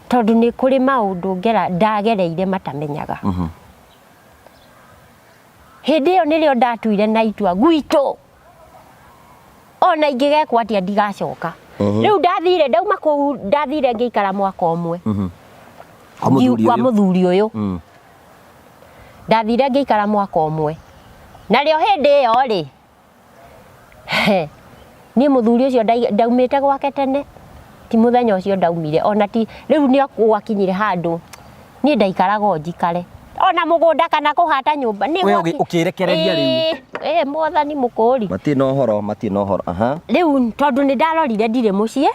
tondu nĩ kũrĩ maũndũ ndagereire matamenyaga hĩndĩ ĩyo nĩrĩo ndatuire na itua gwitũ ona ingĩgekwo atĩa ndigacoka rĩu ndathire ndauma kũu ndathire ngĩikara mwaka ũmwe kwa Muthuri ũyũ ndathire ngĩikara mwaka ũmwe narĩo hĩndĩ ĩyo rĩ niĩ Muthuri ũcio ndaumĩte gwake tene ti mũthenya ũcio ndaumire ona ti rĩu nĩ gwakinyire handũ niĩ ndaikaraga njikare ona mũgũnda kana kũhata nyũmba nĩ ũkĩrekereria rĩu mwathani mũkũri matirĩ na ũhoro rĩu tondu nĩ ndarorire ndirĩ mũciĩ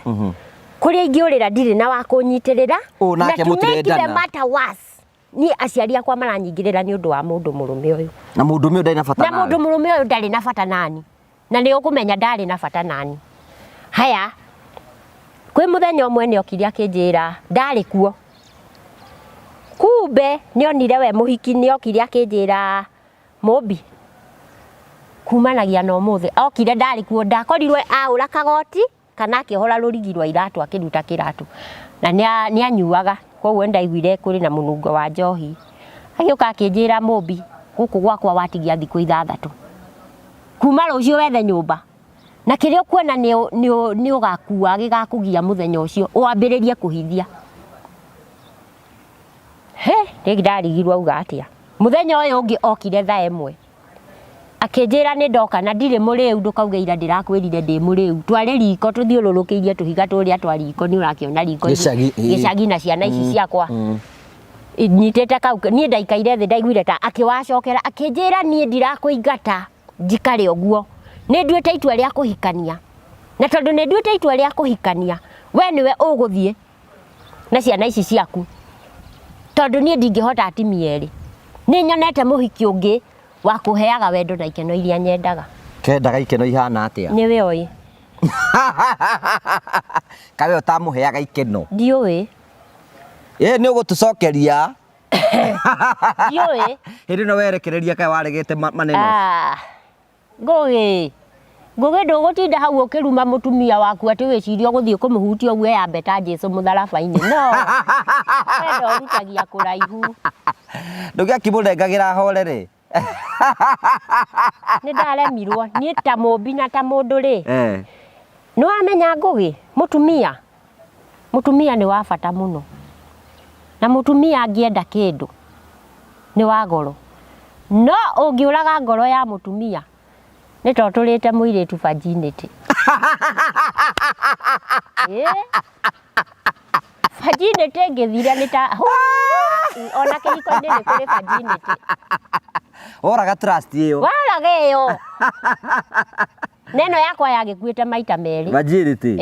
kũrĩa ingĩũrĩra ndirĩ na wa kũnyitĩrĩra na tũmekire matter worse niĩ aciari akwa maranyingĩrĩra nĩ ũndũ wa mũndũ mũrũme ũyũ na mũndũ ũyũ ndarĩ na bata nani na mũndũ mũrũme ũyũ ndarĩ na bata nani na nĩ ũkũmenya ndarĩ na bata nani haya kwĩ mũthenya ũmwe nĩ okire akĩnjĩra ndarĩ kuo kumbe nĩ onire we mũhiki nĩ okire akĩnjĩra mũmbi kumanagia na ũmũthĩ okire ndarĩ kuo ndakorirwe aũra kagoti kana akĩhora rũrigi rwa iratũ akĩruta kĩratũ na nĩ anyuaga koguo ndaiguire kũrĩ na mũnungo wa njohi agĩũka akĩnjĩra mũmbi gũkũ gwakwa watigia thikũ 6 kuma rũciũ wethe nyũmba na kĩrĩa ũkuona nĩ ũgakua gĩgakũgia mũthenya ũcio wambĩrĩrie kũhithia rĩngĩ ndarigirwo auga atĩa mũthenya ũyũ ũngĩ okire thaa 1 akĩnjĩra nĩ ndoka na ndirĩ mũrĩu ndũkauge ira ndĩrakwĩrire ndĩ mũrĩu tware riko tũthiũrũrũkĩirie tũhiga tũrĩa twa riko nĩ ũrakĩona riko gĩcagi na ciana ici ciakwa nyitĩte kau niĩ ndaikaire thĩ ndaiguire ta akĩwacokera akĩnjĩra niĩ ndirakũingata njikare ũguo nĩ nduĩte itua rĩa kũhikania na tondũ nĩ nduĩte itua rĩa kũhikania we nĩwe ũgũthiĩ na ciana ici ciaku tondu niĩ ndingĩhota atimia erĩ nĩ nyonete mũhiki ũngĩ wa kũheaga wendo na ikeno iria nyendaga kendaga ikeno ihana atĩa nĩwe oĩ kawe ũtamũheaga ikeno ndiũĩ nĩ ũgũtũcokeria ndiũĩ hĩndĩ ĩno werekereria kawe waregete maneno ngũgĩ ndũgũtinda hau ũkĩruma mũtumia waku atĩ wĩcirie ũgũthiĩ kũmũhutia ũguo yambe ta Jesũ mũtharaba-inĩ no wendo ũrutagia kũraihu ndũgĩakĩmũrengagĩra hore nĩ ndaremirwo niĩ ta mũmbi na ta mũndũ rĩ nĩ wamenya ngũgĩ mũtumia nĩ wa bata mũno na mũtumia angĩenda kĩndũ nĩ wa goro no ũngĩũraga ngoro ya mũtumia nĩ to tũrĩte mũirĩtu virginity virginity ngĩthira nĩ ta ona kĩhiko-inĩ nĩ kũrĩ virginity Oraga trust iyo. Waraga iyo. Neno yakwa yagikuite maita meri. Majirity.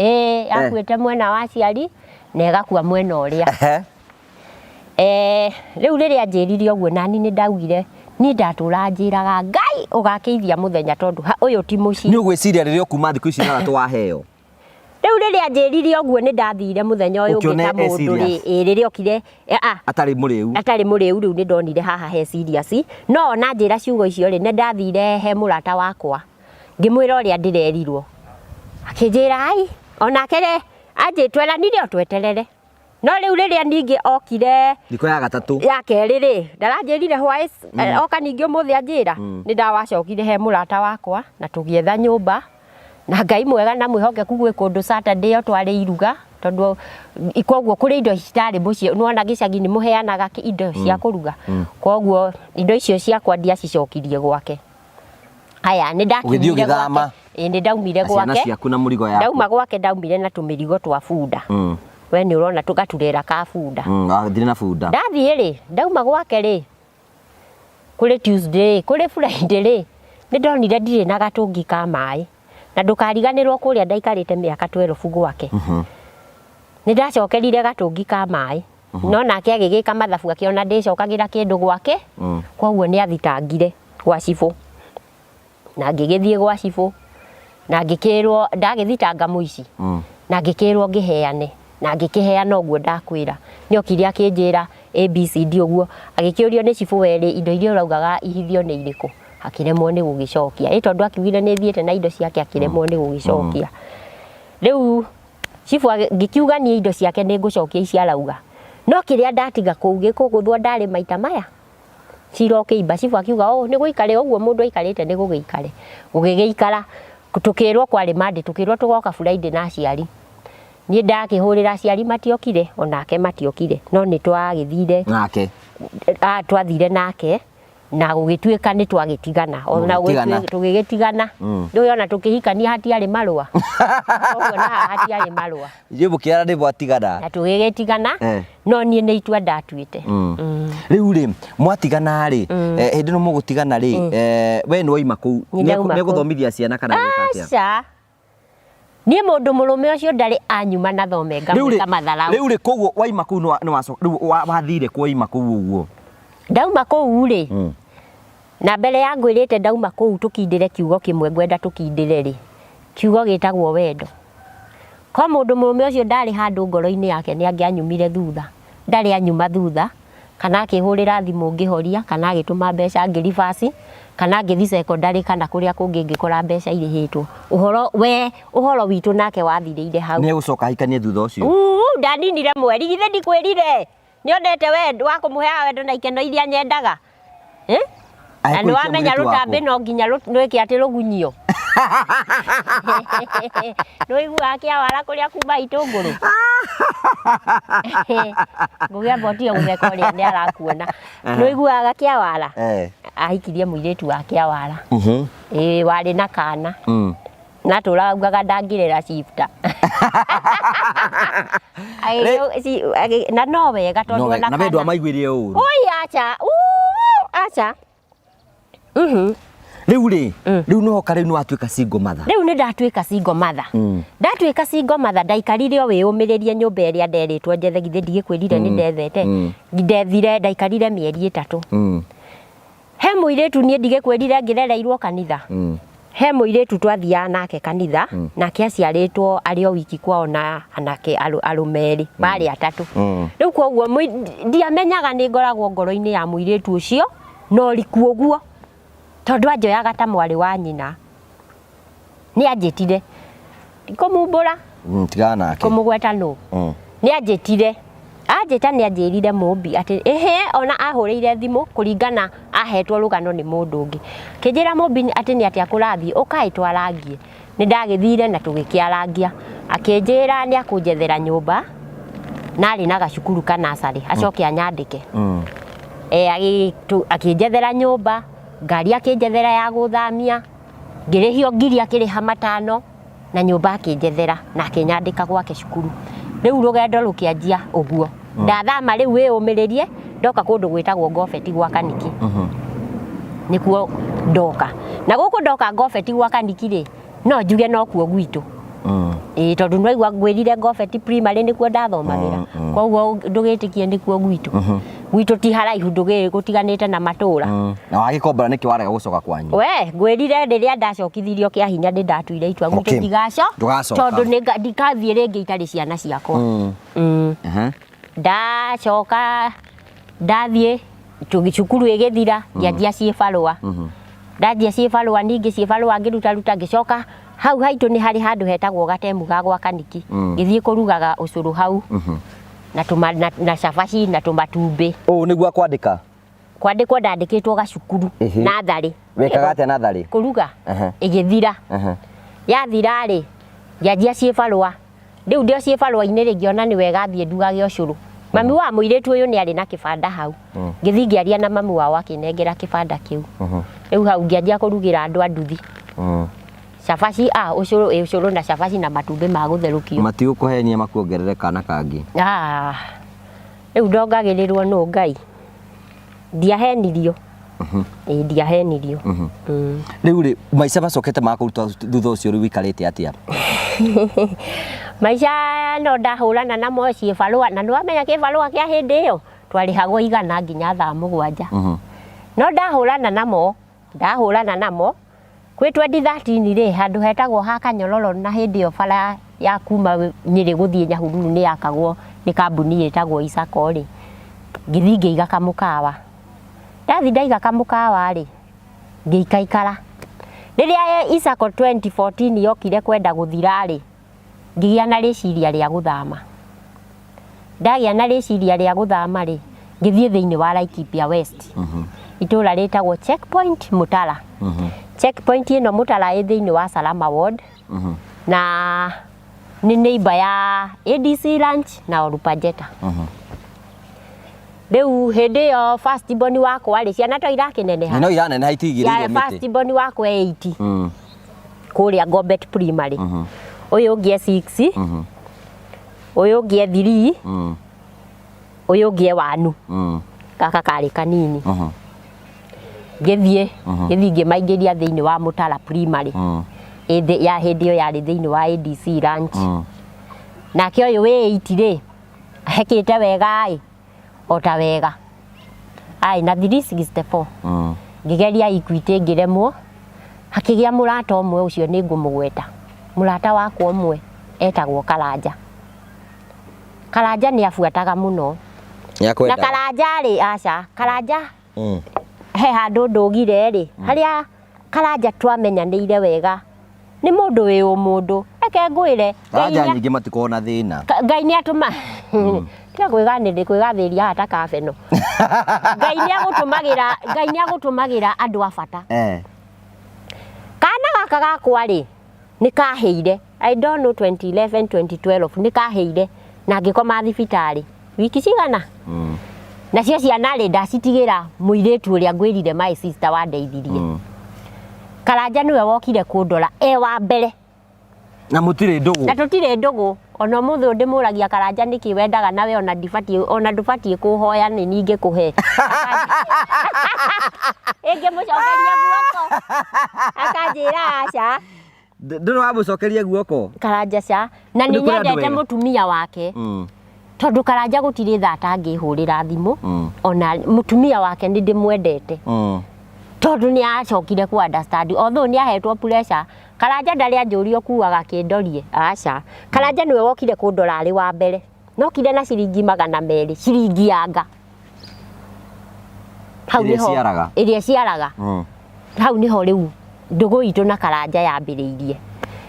Yakuite mwena wa ciari na igakua mwena uria. Riu riria njirire uguo nani ni ndaugire ni ndatura njiraga Ngai ugakeithia muthenya tondu uyu ti muci. Ni ugwiciria riria kuma thiku ici na twaheo. Riu riria njirire uguo ni ndathire muthenya uyu ngita mundu riria okire atari muriu riu ni ndonire haha he serious no na njira ciugo icio ri ni ndathire he murata wakwa ngimwira uria ndirerirwo akinjira ai onakere anjitweranire otweterere no riu riria ningi okire thiko ya gatatu ya keri ri ndaranjirire hwai oka ningi umuthi anjira ni ndawacokire he murata wakwa na tugietha nyumba na Ngai mwega na mwihokeku gwi kundu Saturday yo twari iruga tondu ikoguo kuri indo citari mucio nuona gicagi ni muheanaga indo cia kuruga koguo indo icio ciakwa ndiacicokirie gwake. Haya ni ndakimire gwake ni ndaumire gwake ciaku na murigo yaku ndauma gwake ndaumire na tumirigo twa bunda we ni urona tugaturera ka bunda thire na bunda ndathie ri ndauma gwake ri kuri Tuesday kuri Friday ri ni ndonire ndire na gatungi ka mai na ndukariganirwo kuria ndaikarite miaka 12 gwake ni ndacokerire gatungi ka mai no nake agigika mathabu akiona ndicokagira kindu gwake koguo ni athitangire gwa cibu na ngigithie gwa cibu na ngikirwo ndagithitanga muici na ngikirwo ngiheane na ngikiheana uguo ndakwira ni okiri akinjira ABCD uguo agikiurio ni cibu weri indo iria uraugaga ihithio ni iriku akiremwo ni gugicokia tondu akiugire ni thiete na indo ciake akiremwo ni gugicokia riu cibu ngikiuga ni indo ciake ni ngucokia ici arauga no kiria ndatiga kuu gikuguthwo ndari maita maya cirokiimba cibu akiuga ni guikare uguo mundu aikarite ni gugiikare gugigiikara tukirwo kwari mandi tukirwo tugoka Friday na aciari ni ndakihurira aciari matiokire onake matiokire no ni twagithire nake twathire nake na gugituika ni twagitigana ona tugigitigana ndio ona tukihikania hatiari marua koguo na hatiari marua jibu kiara ni bwatigana na tugigitigana no nie ni itua ndatuite riu ri mwatigana ri hindi no mugutigana ri we ni waima ku ni guthomithia ciana kana gikatia acha ni mundu murume ucio ndari anyuma na thome ngamwika matharau riu ri koguo waima ku no wathire ku waima ku uguo ndauma kuu ri na mbere ya ngwirite ndauma kuu tukindire kiugo kimwe ngwenda tukindire ri kiugo gitagwo wendo ko mundu murume ucio ndari handu ngoro-ini yake ni angianyumire thutha ndari anyuma thutha kana akihurira thimu ngihoria kana agituma mbeca ngiribasi kana ngithi secondary kana kuria kungi ngikora mbeca irihitwo uhoro witu nake wathiriire hau ni gucoka hikanie thutha ucio ndaninire mweri githe ndikwirire ni ondete wendo wa kumuhea wendo na ikeno iria nyendaga anu amenya rutambe no nginya nwike ati rugunyio Noigu akia wala kuria kuma itunguru ngugia boti umuthekoria ni arakuona noigu agakia wala ahikirie muiretu wake wala wari na kana na turaugaga ndangirera shifta na no wega tondu na wendo amaiguire uru oi acha riu no kare no atuika single mother riu ni ndatuika single mother ndatuika single mother ndaikarire we umiririe nyumba iria nderitwo njethe githe ndigikwirire ni ndethete ndethire ndaikarire mieri 3 he muiretu ni ndigikwirire ngirereirwo kanitha he muiretu twathia nake kanitha nake aciaritwo ari o wiki kwao na anake arumeri bari 3 riu koguo ndiamenyaga ni ngoragwo ngoro-ini ya muiretu ucio no riku uguo tondu anjoyaga ta mwari wa nyina ni anjitire kumumbura tigana nake kumugweta no ni anjitire anjita ni anjirire mumbi ati ona ahurire thimu kuringana ahetwo rugano ni mundu ungi kijira mumbi ati ni ati akurathi ukaitwa rangie ni ndagithire na tugikiarangia akinjira ni akunjethera nyumba nari na gacukuru kana sari acoke anyandike akinjethera nyumba ngari akinjethera ya guthamia ngirihio ngiri akiriha 5 na nyumba akinjethera na akinyandika gwake cukuru riu rugendo rukianjia uguo ndathama riu we umiririe ndoka kundu gwitagwo Ngofeti gwa kaniki nikuo ndoka na guku ndoka Ngobeti gwa Kaniki ri no njuge no kuo gwitu tondu no igwa ngwirire Ngobeti primary nikuo ndathomagira koguo ndugitikie nikuo gwitu gwitu ti haraihu gutiganite na matura na wagikombora niki warega gucoka kwanyu we ngwirire riria ndacokithirio kia hinya ndi ndatuire itua gwitu tigaco tondu ndikathie ringi itari ciana ciakwa ndacoka ndathie cukuru igithira ngiathia ciibarua ndathia ciibarua ningi ciibarua ngiruta ngicoka hau haitu ni hari handu hetagwo gatemu ga gwa Kaniki ngithie kurugaga ucuru hau na cabaci na tumatumbi niguo kwandikwo ndandikitwo gacukuru nathari wekaga atia nathari kuruga igithira yathira ri ngianjia ciibarua riu ndio ciibarua-ini ri ngiona ni wega thie ndugage ucuru mami wa muiritu uyu ni ari na kibanda hau ngithi ngiaria na mami wao akinengera kibanda kiu riu hau ngianjia kurugira andu a nduthi cabaci ucuru na cabaci na matumbi ma gutherukio matigukuhenia makuongerere kana kangi riu ndongagirirwo no Ngai ndiahenirio ndiahenirio riu ri maica macokete makuruta thutha ucio riu wikarite atia maica no ndahurana namo ciibarua na niwamenya kibarua kia hindi iyo twarihagwo 100 nginya thaa 7 no ndahurana namo kwi 2013 ri handu hetagwo ha Kanyororo na hindi iyo bara ya kuma Nyeri guthie Nyahururu ni yakagwo ni kambuni yetagwo Isako ri ngithi ngiiga kamukawa ndathi ndaiga kamukawa ri ngiikaikara riria Isako 2014 yokire kwenda guthira ri ngigia na riciria ria guthama ndagia na riciria ria guthama ri ngithie thiini wa Laikipia West itura ritagwo checkpoint Mutara checkpoint ino Mutara i thiini wa Salama Ward na ni neighbor ya ADC Ranch na Olupajeta riu hindi yo first born wakwa ri ciana to irakineneha no iraneneha itigiririo miti first born wakwa 80 kuria Ngobeti primary uyu ngie 6 uyu ngie 3 uyu ngie 1 kaka kari kanini ngithie ngimaingiria thiini wa Mutara primary ya hindi yo yari thiini wa ADC Ranch nake uyu wi 8 ri hekite wega ota wega na 364 ngigeria Equity ngiremwo hakigia murata omwe ucio ni ngumugweta murata wakwa omwe etagwo Karanja ni afuataga muno na Karanja ri Karanja he handu ndugire ri haria Karanja twamenyanire wega ni mundu wi umundu eke ngwire Karanja nyingi matikona thina Ngai ni atuma tia kwigathiria hata kabeno Ngai ni agutumagira andu a bata kana gaka gakwa ri ni kaheire I don't know 2011 2012 ni kaheire na ngikoma thibitari wiki cigana na cio ciana ri ndacitigira muiritu uria ngwirire my sister wa ndeithirie Karanja niwe wokire kundora wa mbere na mutire ndugu na tutire ndugu ona muthu ndimuragia Karanja niki wendaga nawe ona ndubati kuhoya ni ninge kuhe ege mucokeria guoko akanjira aca ndino wamucokeria guoko Karanja ca na ni nyendete mutumia wake tondu Karanja gutire thata ngihurira thimu ona mutumia wake ndi ndimwendete tondu ni acokire ku understand although ni ahetwo pressure Karanja ndari anjurio kuaga kindorie aca Karanja niwe wokire kundora ari wa mbere no kire na ciringi 200 ciringi yanga hau niho iria ciaraga hau niho riu ndugu itu na Karanja yambiriirie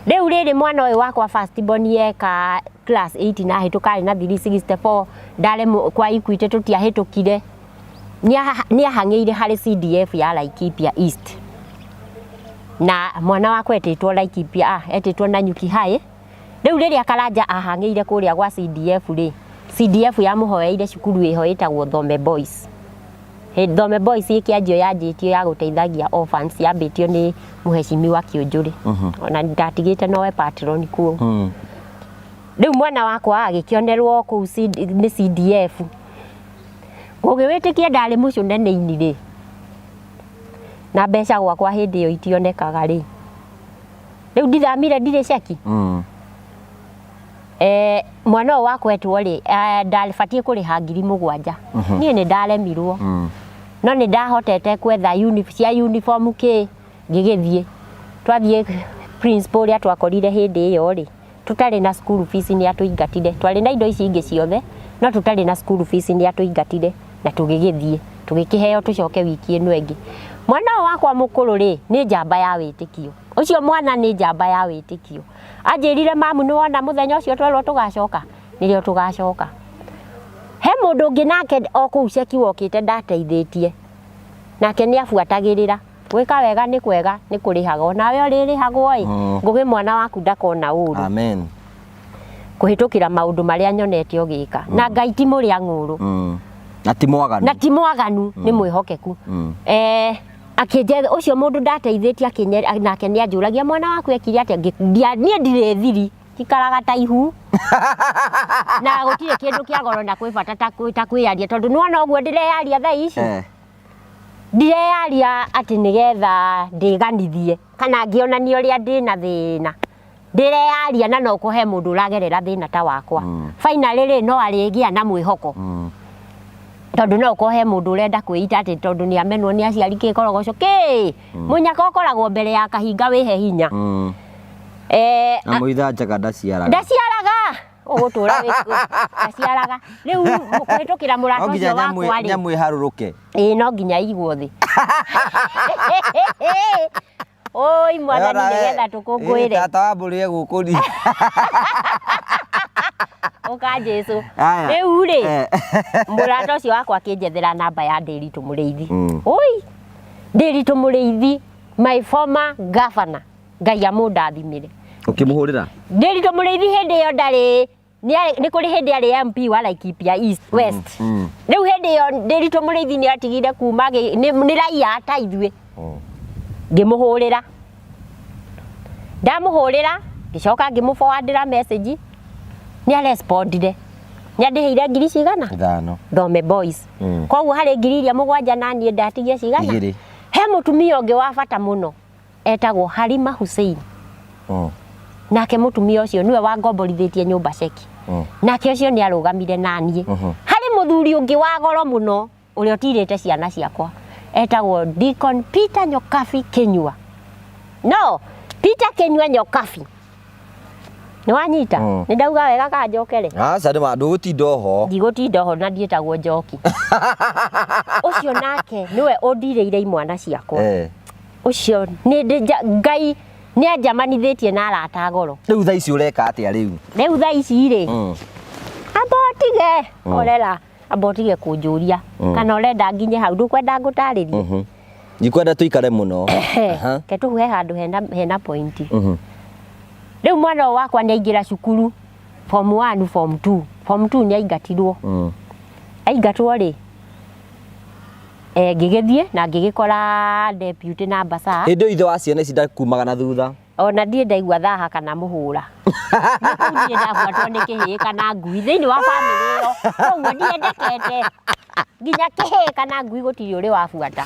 riu riri mwana uyu wakwa first born yeka class 8 na hitukari na 364 ndare kwa Equity tutiahitukire ni ahangeire hari CDF ya Laikipia East na mwana wakwa etitwo Laikipia etitwo Nanyuki High riu riria Karanja ahangeire kuria gwa CDF ri CDF ya muhoeire cukuru iho itagwo Thome Boys Thome Boys ikianjio yanjitio ya guteithagia orphans yambitio ni muheshimiwa Kionjuri ona ndatigite nowe patron kuo riu mwana wakwa agikionerwo ku ni CDF ugiwitikie ndari mucunene-ini ri na mbeca gwakwa hindi yo itionekaga ri riu ndithamire ndire ceki mwana wakwa etwo ri ndalibatie kuriha 7,000 nie ni ndaremirwo no ni ndahotete kwetha cia uniform ngigithie twathie principal ya twakorire hindi iyo ri tutari na school fees ni atuingatire twari na indo ici ingi ciothe no tutari na school fees ni atuingatire na tugigithie tugikiheo tucoke wiki ino engi mwana wakwa mukuru ri ni njamba ya witikio ucio mwana ni njamba ya witikio anjirire mamu ni wona muthenya ucio twerwo tugacoka nirio tugacoka he mundu ungi nake oku ceki wokite ndateithitie nake ni afuatagirira gwika wega ni kwega ni kurihaga nawe uririhagwo ngugi mwana waku ndakona uru amen kuhitukira maundu maria nyonete ogika na Ngai ti muri ang'uru na ti mwaganu ni mwihokeku akinje ucio mundu ndateithitie akinye nake ni anjuragia mwana waku ekire atia nie ndire thiri kikaraga taihu na gutire kindu kia goro na kwibata ta kwiaria tondu nwana ogwo ndirearia thaa ici ndirearia ati nigetha ndiganithie kana ngionania uria ndina thina ndirearia na no kuhe mundu uragerera thina ta wakwa finally ri no arigia na mwihoko tondu no kuhe mundu urenda kwita ati tondu ni amenwo ni aciari kikorogoco munyaka ukoragwo mbere ya kahinga wihe hinya na muitha njaga ndaciaraga ugutura wiku ndaciaraga riu mukuhitukira murato ucio wakwa ri nyamwe haruruke no nginya igwo thi oi mwathani nigetha tukungwire tata wa mburi egukuri oka Jesu riu ri murato ucio wakwa akinjethera namba ya Ndiritu Muriithi oi Ndiritu Muriithi my former governor Ngai amundathimire ukimuhurira Ndiritu Muriithi hindi yo ndari ni kuri hindi ari MP wa Laikipia East West riu hindi yo Ndiritu Muriithi ni atigire kuma ni raia ta ithue ngimuhurira ndamuhurira gicoka ngimuforwardira message ni arespondire ni andihire 500 thome boys koguo hari 7,000 na nie ndatigie cigana he mutumia ungi wa bata muno etagwo Halima Hussein nake mutumia ucio niwe wangomborithitie nyumba ceki nake ucio ni arugamire nanie hari muthuri ungi wa goro muno uria otirite ciana ciakwa etagwo Deacon Peter Nyokafi Kenyua no Peter Kenyua Nyokafi ni wanyita ni ndauga wega ka njokere sari mandu gutinda ho ndigutinda ho na ndietagwo njoki ucio nake niwe ondireire imwana ciakwa ucio ni Ngai ni anjamanithitie na arata goro riu thaa ici ureka atia riu thaa ici ri abotige orera abotige kunjuria kana urenda nginye hau ndukwenda ngutaririe ngikwenda tuikare muno ke tuhe handu hena point riu mwana wakwa ni aingira cukuru form 1 form 2 ni aingatirwo aingatwo ri ngigithie na ngigikora deputy na Mbaara hindi ithe wa ciana ici ndakumaga na thutha ona ndie ndaigua thaha kana muhura ni ndabuatwo ni kihi kana ngui thiini wa family yo koguo ndiendekete nginya kihi kana ngui gutiri uri wabuata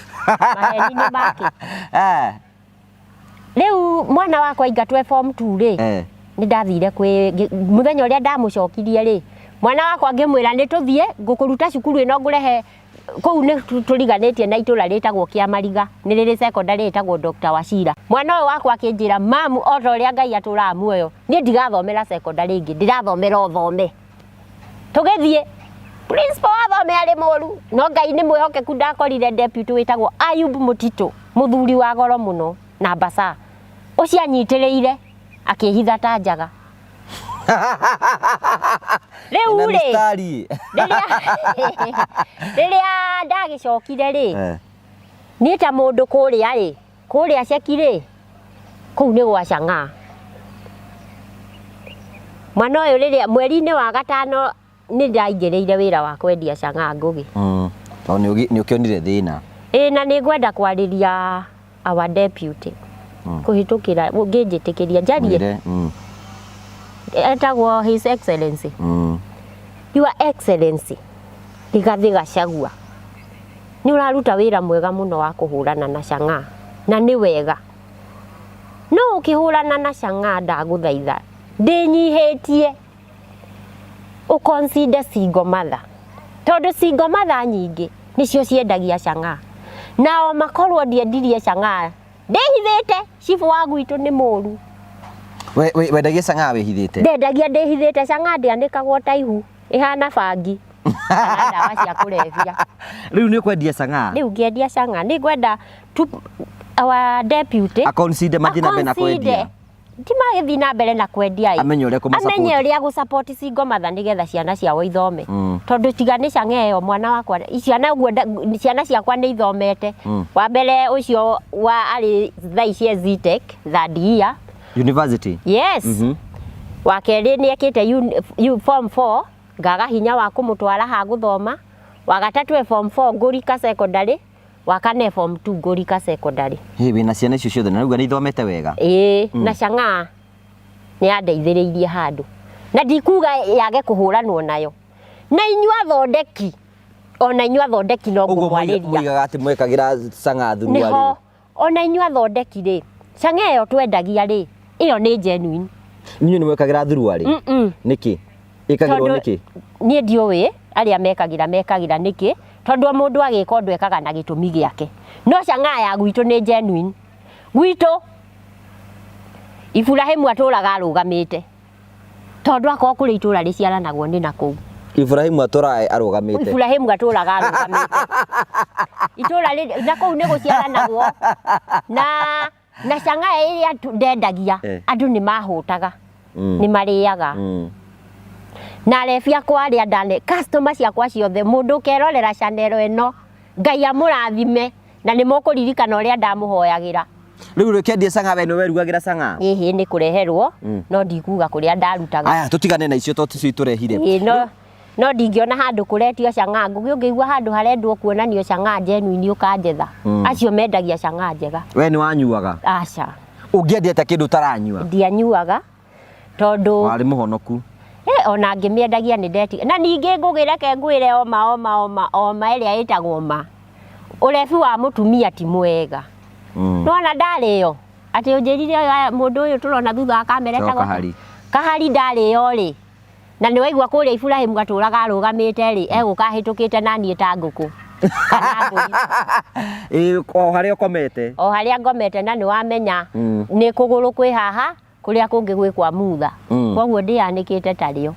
maheni ni make riu mwana wakwa aingatwe form 2 ri ni ndathire kwi muthenya uria ndamucokirie ri mwana wakwa ngimwira ni tuthie ngukuruta cukuru ino ngurehe kou ni turiganitie na itura ritagwo Kiamariga ni riri secondary ritagwo Dr. Wachira mwana uyu wakwa akinjira mamu ota uria Ngai atura muoyo ni ndigathomera secondary ingi ndirathomera uthome tugithie principal athome ari moru no Ngai ni mwihokeku ndakorire deputy witagwo Ayub Mutito muthuri wa goro muno na Mbaara ucio anyitiriire akihitha ta njaga riu ri riria ndagicokire ri ni ta mundu kuria ceki ri kuu ni gwa Chang'a mwana uyu riria mweri-ini wa gatano ni ndaingiriire wira wa kwendia Chang'a ngugi ni ukionire thina na ni ngwenda kwariria our deputy kuhitukira nginjitikiria njarie etagwo His Excellency Your Excellency Rigathi Gachagua ni uraruta wira mwega muno wa kuhurana na canga na ni wega no ukihurana na canga ndaguthaitha ndinyihitie u consider single mother tondu single mother nyingi nicio ciendagia canga nao makorwo ndiendirie canga ndihithite cifu wa gwitu ni muru we ndagia canga wihithite ndendagia ndihithite canga ndiandikagwo taihu ihana bangi ndawa cia kurevia riu ni kwendia canga riu ngiendia canga ni gwenda our deputy consider majina bena kwendia Timagithi na mbere na kwendia amenye uria gu support single mother nigetha ciana ciao ithome tondu tigani canga iyo mwana wakwa ciana gwenda ciana ciakwa ni ithomete wa mbere ucio wa ari thaicie Zitech third year university yes wa keri ni ekite form 4 ngaga hinya wa kumutwara ha guthoma wa gatatu form 4 ngurika secondary wa kane form 2 ngurika secondary wina ciana icio ciothe na ruga ni ithomete wega na canga ni andeithiriirie handu na ndikuga yage kuhuranwo nayo na inyua thondeki ona inyua thondeki no ngumwariria muigaga ati mwekagira canga thuru niho ona inyua thondeki ri canga iyo twendagia ri iyo ni genuine ninyu ni mwekagira thuru ari niki ikagirwo niki nie ndiuwi aria mekagira niki tondu mundu agika undu ekaga na gitumi giake no canga ya gwitu ni genuine gwitu Ibrahim aturaga arugamite tondu akwa kuri itura riciaranagwo ni naku Ibrahim arugamite Ibrahim aturaga arugamite itura naku ni guciaranagwo na canga iria ndendagia andu ni mahutaga ni mariaga na refia kwa ria ndane customer ciakwa ciothe mundu kerorera channel eno Ngai amurathime na ni mukuririkana uria ndamuhoyagira riu rekendia canga we no werugagira canga ni kureherwo no ndikuga kuria ndarutaga aya tutigane na icio totu turehire no ndingiona handu kuretio canga ngigwa handu harendwo kuonanio canga genuine ukanjetha acio mendagia canga njega we ni wanyuaga aca ungiendia ta kindu taranyua ndianyuaga tondu wari muhonoku ona ngimiendagia ni ndeti na ningi ngugireke ngwire oma iria itagwo ma urefi wa mutumia ti mwega nona ndariyo ati unjirire mundu uyu turona thutha wa kamera etagwo kahari ndariyo ri na ni waigua kuria Ibrahim gaturaga arugamite ri egukahitukite nani ta nguku o haria komete o haria ngomete na ni wamenya ni kuguru kwi haha kuria kungi gwi kwa mutha koguo ndianikite tario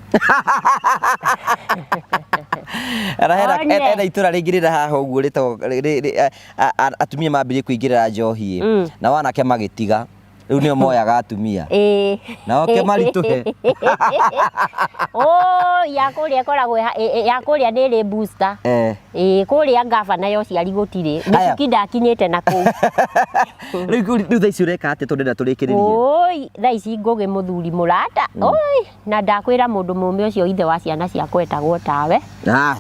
era itura ringirira haha uguo rito atumia mambirie kuingirira njohi na wanake magitiga riu nio moyaga atumia na oke marituhe yakuria koragwo yakuria ni ri booster kuria ngavana yo ciari gutiri niki ndakinyite na kuu riu thaici ureka ate tondu ndaturikiririe thaici ngugi muthuri murata na ndakwira mundu mume ucio ithe wa ciana ciakwa etagwo tawe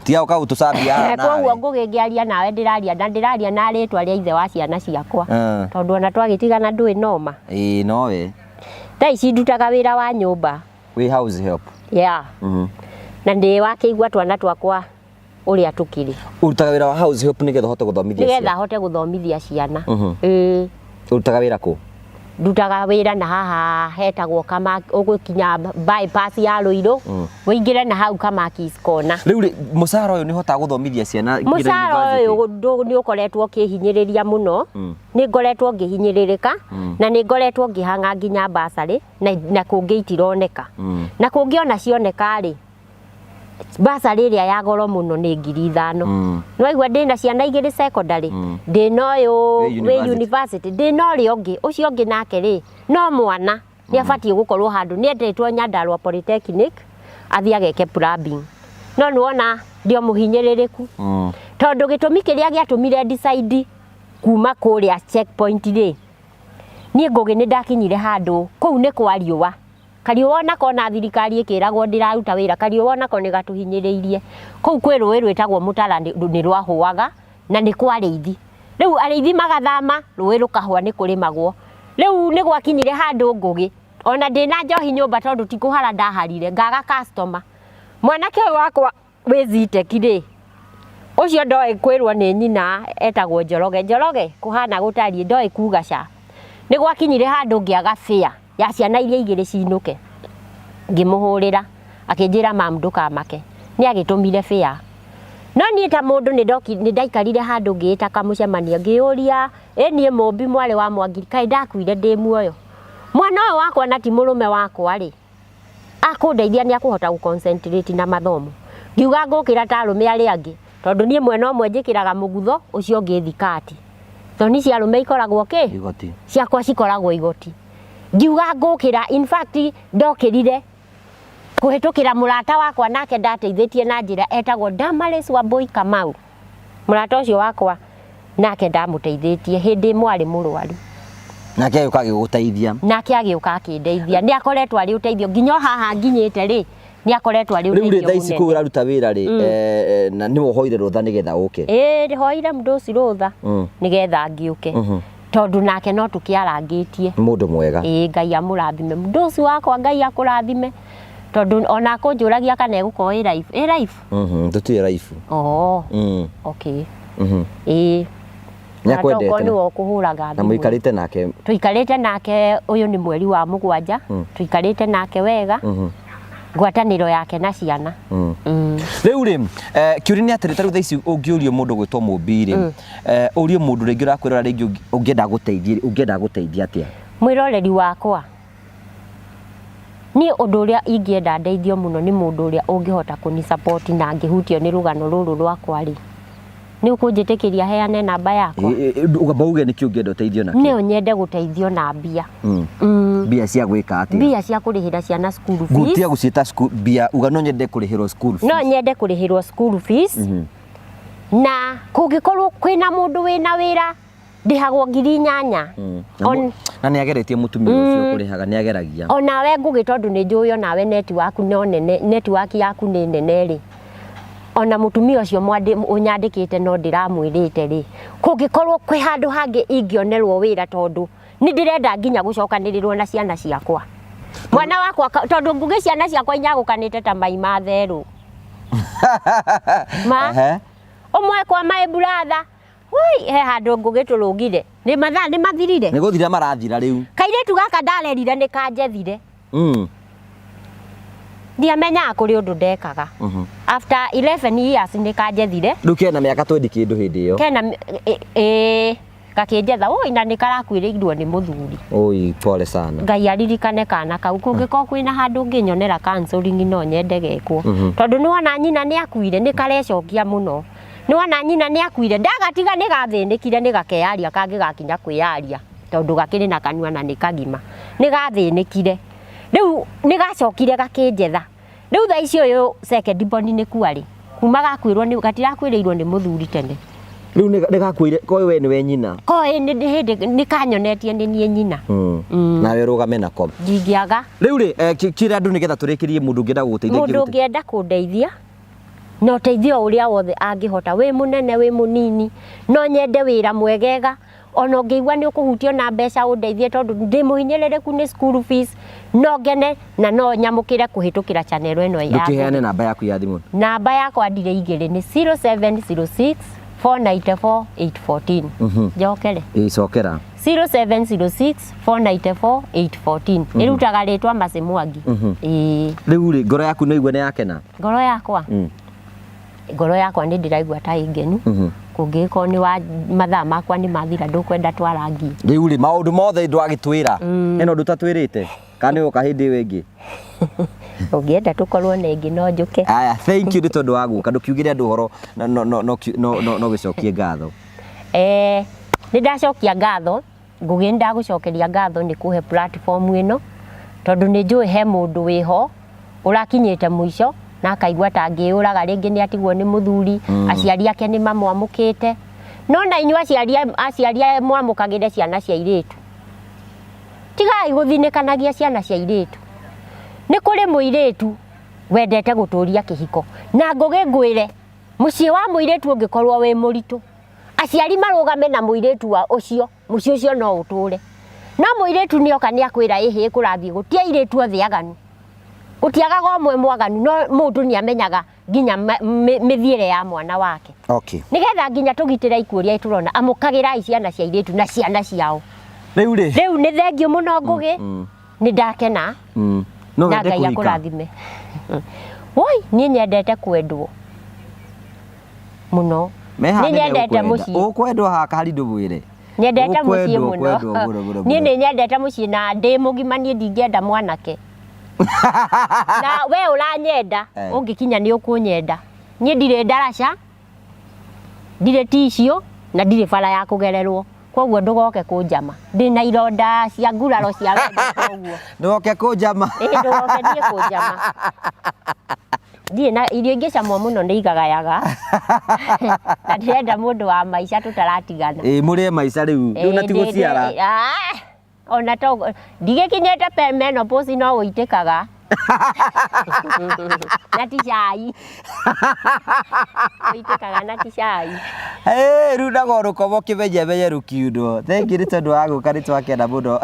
tiga uka utucambia nawe koguo ngugi ngiaria nawe ndiraria na ritwa ria ithe wa ciana ciakwa tondu ona twagitigana ndui noma nowe thaici ndutaga wira wa nyumba we house help na ndi wakiigua twana twakwa uria tukiri urutaga wira wa house help nigetha hote guthomithia nigetha hote guthomithia ciana urutaga wira ku ndutaga wira na haha hetagwo kama ugukinya bypass ya Ruiru wingire na hau kama kiskona riu musara uyu ni hota guthomithia ciana musara uyu ni ukoretwo kihinyiriria muno ni ngoretwo ngihinyiririka na ni ngoretwo ngihanga nginya basari na kungi itironeka na kungi ona cioneka ri basari ria ya goro muno ni 5,000 no igwa ndina ciana igiri secondary ndina uyu we university ndina ri ongi ucio ongi nake ri no mwana ni abatie gukorwo handu ni endetwo Nyandarua Polytechnic athiage ke plumbing no nuona ndio muhinyiririku tondu gitumi kiria giatumire decide kuma kuria checkpoint ri ni ngugi ni ndakinyire handu kuu ni kwa riuwa kariuwa nako na thirikari ikiragwo ndiraruta wira kariuwa nako ni gatuhinyiriirie kuu kwi rui rwitagwo Mutara ni rwahuaga na ni kwa riithi riu ariithi magathama rui rukahwa ni kurimagwo riu ni gwakinyire handu ngugi ona ndina njohi nyumba tondu tikuhara ndaharire ngaga customer mwanake wakwa we Zitech ri ucio ndoi kwirwo ni nyina etagwo Njoroge kuhana gutari ndoi kugaca ni gwakinyire handu ngiaga fia ya ciana iria igiri cinuke ngimuhurira akinjira mam ndukamake ni agitumire fia no ni ta mundu ni ndaikarire handu ngiita kamucemania ngiuria nie mumbi mwari wa Mwangiri kai ndakuire ndi muoyo mwana uyu wakwa na ti murume wakwa ri akundeithia ni akuhota gu concentrate na mathomo ngiuga ngukira ta arume ari angi tondu nie mwena umwe njikiraga mugutho ucio ngithikati toni cia arume ikoragwo ki igoti ciakwa cikoragwo igoti ngiuga ngukira in fact ndokirire kuhitukira murata wakwa nake ndateithĩtie na njira etagwo Damaris wa Boy Kamau murata ucio wakwa nake ndamuteithĩtie hindi mwari murwaru nake agĩũka agĩgũteithia nake agĩũka akĩndeithia ni akoretwo ari uteithio nginya haha nginyĩte ri ni akoretwo ari uteithio rĩu thaici kũu ũraruta wĩra ri na nĩ wohoire rũtha nĩgetha ũke hoire mũndũ ũcio rũtha nĩgetha ngĩũke tondu nake no tukiarangĩtie mũndũ mwega Ngai amũrathime mũndũ ũcio wakwa Ngai akũrathime tondu ona kunjuragia kana egukorwo life tutire life okay nyakwendete no kuhuraga na muikarite nake tuikarite nake uyu ni mweri wa mugwanja tuikarite nake wega ngwataniro yake na ciana riu ri kiuri ni atiri taru thaici ungiurio mundu gwitwo mumbiri urio mundu ringi rakwira ringi ungienda guteithia atia mwiroreri wakwa ni undu uria ingienda ndeithio muno ni mundu uria ungihota kuni support na ngihutio ni rugano ruru rwakwa ri ni ukunjitikiria heane namba yakwa ugabauge ni kiungienda uteithio nake ni nyende guteithio na mbia mbia cia gwika atia mbia cia kurihira ciana school fees gutia guciita school mbia uga no nyende kurihirwo school fees no nyende kurihirwo school fees na kungikorwo kwina mundu wina wira ndihagwo 8,000 na ni ageretie mutumia ucio kurihaga ni ageragia ona we ngugi tondu ni njuyo nawe network no nene network yaku ni nene ri ona mutumia ucio unyandikite no ndiramwirite ri kungikorwo kwi handu hangi ingionerwo wira tondu ni ndirenda nginya gucokanirirwo na ciana ciakwa mwana wakwa tondu ngugi ciana ciakwa inyagukanite ta mai ma theru umwe kwa my brother woi he handu ngugi turugire ni mathaa ni mathirire ni guthira marathira riu kairetu gaka ndarerire ni kanjethire ndiamenya kuri undu ndekaga after 11 years ni kanjethire riu kena miaka 20 kindu hindi iyo kena gakinjetha woi na ni karakwiriirwo ni muthuri oi pole sana Ngai aririkane kana kau kungiko kwina handu nginyonera counseling no nyende gekwo tondu ni wona nyina ni akuire ni karecokia muno ni wona nyina ni akuire ndagatiga ni gathinikire ni gakearia kangi gakinya kwiaria tondu gakiri na kanua na ni kagima ni gathinikire riu ni gacokire gakinjetha riu tha icio uyu second born ni kuari kuma gakwirwo ni gatirakwiriirwo ni muthuri tene riu ni gakwire ko we ni we nyina ko ni hindi ni kanyonetie ni nie nyina na we rugame nako ndingiaga riu ri kira andu nigetha turikirie mundu ngienda guteithia mundu ngienda kundeithia no teithio uria wothe angihota we munene we munini no nyende wira mwegega ona ngiigwa ni ukuhutio na mbeca undeithie tondu ndi muhinyirireku ni school fees no ngene na no nyamukire kuhitukira channel eno ya ndukiheane namba yaku ya thimu namba yakwa ndire igiri ni 0706 494 814 jokere icokera 0706 494 814 irutaga ritwa Mase Mwangi riu ri ngoro yaku no igwe ni yakena ngoro yakwa ni ndiraigua ta ingenu kungiko ni wa mathaa makwa ni mathira ndukwenda twarangi riu ri maundu mothe ndwagitwira eno ndutatwirite kana uka hindi wingi ungienda tukorwo na ingi no njuke aya thank you ni tondu wa guka ndukiugire andu horo no gicokie ngatho ni ndacokia ngatho ngugi ndagucokeria ngatho ni kuhe platform ino tondu ni njui he mundu wiho urakinyite muico na akaigua ta ngiuraga ringi ni atigwo ni muthuri aciari ake ni mamwamukite no na inyu aciari mwamukagire ciana cia iritu tigai guthinikanagia ciana cia iritu ni kuri muiritu wendete guturia kihiko na ngugi ngwire mucii wa muiritu ungikorwo wi muritu aciari marugame na muiritu wa ucio mucii ucio no uture no muiritu ni oka ni akwira ihi kurathie gutia iritu othe aganu gutiagaga omwe mwaganu no mundu ni amenyaga nginya mithiire ya mwana wake. Okay. Nigetha nginya tugitira ikuria iturona amukagira ciana cia iritu na ciana ciao. Riu ni thengio muno ngugi ni ndakena. No na Ngai akurathime. Woi ni nyendete kwendwo muno. Ni nyendete mucii. Ukwendwo haka hari ndugwire. Nyendete mucii muno. Ni nyendete mucii na ndi mugima ni ndingienda mwanake. Na we uranyenda ungikinya ni ukunyenda. Ni ndire ndaraca. Ndire ticio na ndire bara ya kugererwo. Koguo ndugoke kunjama. Ndina ironda cia nguraro cia wendo koguo. Ndugoke kunjama. Ndugoke ndie kunjama. Ndie na irio ingicamwo muno ni igagayaga. Na ndirenda mundu wa maica tutaratigana. Murie maica riu. Riu na tiguciara. Ona to ndigikinyete menopause no uitikaga. Nati cai. Uitikaga nati cai. Riu nago rukobo kimenye rukiundo. Thengi ni tondu wa guka ni twakenda muno.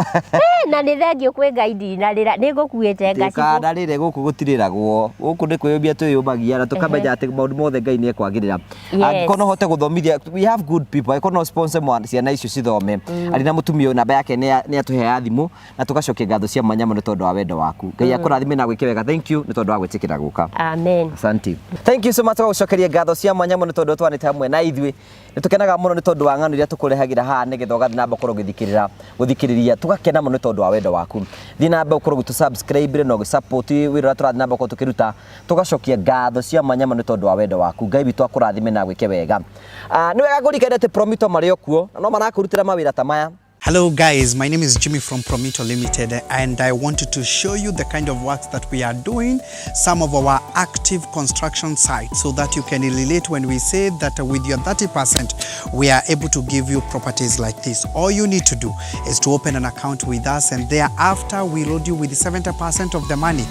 Na ni thengio kwi Ngai na rira ni gukuite ngaci. Kana rire guku gutiriragwo. Guku ni kwiyumbia twiyumbagia na tukamenya ati maundu mothe Ngai ni ekwagirira. Angikono hote guthomithia, we have good people. Ikono sponsor mwana ciana icio cithome. Ari na mutumia namba yake ni atuhea thimu na tugacokia ngatho cia manyama ni tondu wa wendo waku. Ngai akurathime na gwike wega. Thank you ni tondu wa gwitikira guka. Amen. Asante. Thank you so much for gucokeria ngatho cia manyama ni tondu twanite hamwe na ithwe. Nitukenaga muno ni tondu wa ng'ano iria tukurehagira haha nigetha ugathi namba korwo guthikiriria tugakena muno ni tondu wa wendo waku. Thi namba ukorwo gitu subscribe no support wira turathi namba ko tukiruta tugacokia ngatho cia manyama ni tondu wa wendo waku. Ngai witu akurathime na gwike wega. Ni wega ngurikendete Promito mario kuo no marakurutira mawira ta maya. Hello guys, my name is Jimmy from Promito Limited and I wanted to show you the kind of works that we are doing, some of our active construction sites so that you can relate when we say that with your 30% we are able to give you properties like this. All you need to do is to open an account with us and thereafter we load you with 70% of the money.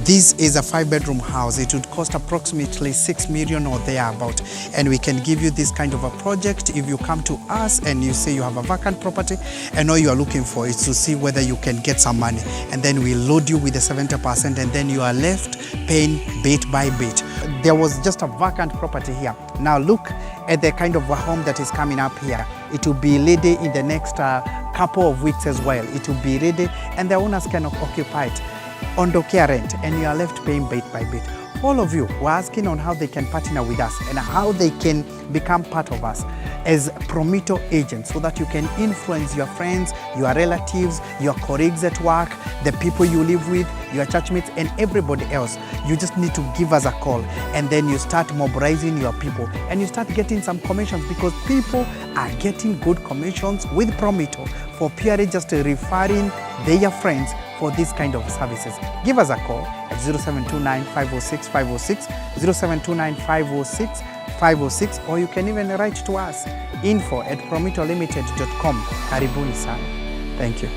This is a 5-bedroom house. It would cost approximately 6 million or thereabout and we can give you this kind of a project if you come to us and you say you have a vacant property and all you are looking for is to see whether you can get some money and then we load you with the 70% and then you are left paying bit by bit. There was just a vacant property here. Now look at the kind of a home that is coming up here. It will be ready in the next couple of weeks as well. It will be ready and the owners can occupy it on the rent and you are left paying bit by bit. All of you were asking on how they can partner with us and how they can become part of us as Promito agents so that you can influence your friends, your relatives, your colleagues at work, the people you live with, your churchmates and everybody else. You just need to give us a call and then you start mobilizing your people and you start getting some commissions because people are getting good commissions with Promito for purely just referring their friends for this kind of services. Give us a call at 0729 506 506, 0729 506 506, or you can even write to us info@promitolimited.com. Karibuni sana. Thank you.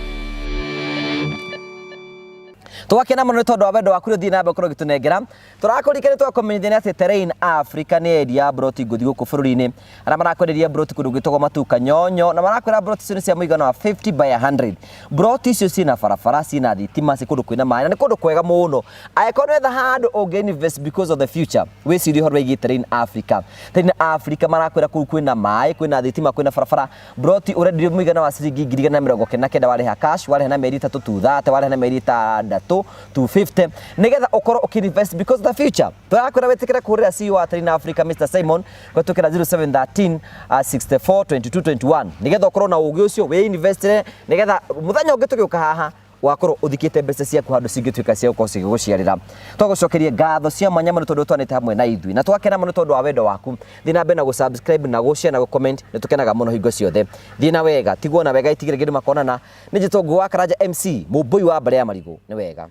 Twakena muno tondu wa wendo waku thi namba korwo gitunengera turakurikana twakomenyithania ati Tairi Africa ni area broti nguthi guku bururi-ini ara marakwenderia broti kundu gitogwo matuka nyonyo na marakwira broti icio ni cia muigana wa 50 by 100 broti icio cina barabara cina thitima ci kundu kwina maĩ na ni kundu kwega muno aikono etha handu unge invest because of the future wiciri horo wigi Tairi Africa. Tairi Africa marakwira kuu kwina maĩ kwina thitima kwina barabara broti urendirio muigana wa ciringi 199 wariha cash wariha na meri 3 to 30 wariha na meri 3 250 nigetha ukorwo ukinvest because the future turakwira wetikira kurira CEO wa Tairi Africa Mr Simon gwetukira 0713 64 22 21 nigetha ukorwo na ugi ucio we investere nigetha muthenya ungitugiuka haha wakorwo uthikite mbeca ciaku handu cingituika cia uko ciguciarira twagucokerie ngatho cia manyama ni tondu twanite hamwe na ithwi na twakena muno tondu wa wendo waku thi na na gusubscribe na gushare na gucomment ni tukenaga muno hingo ciothe thi na wega tiguo na wega itigire ngiru makonana ni jitongo Wakwa MC mubui wa Mbaara ya Marigu ni wega.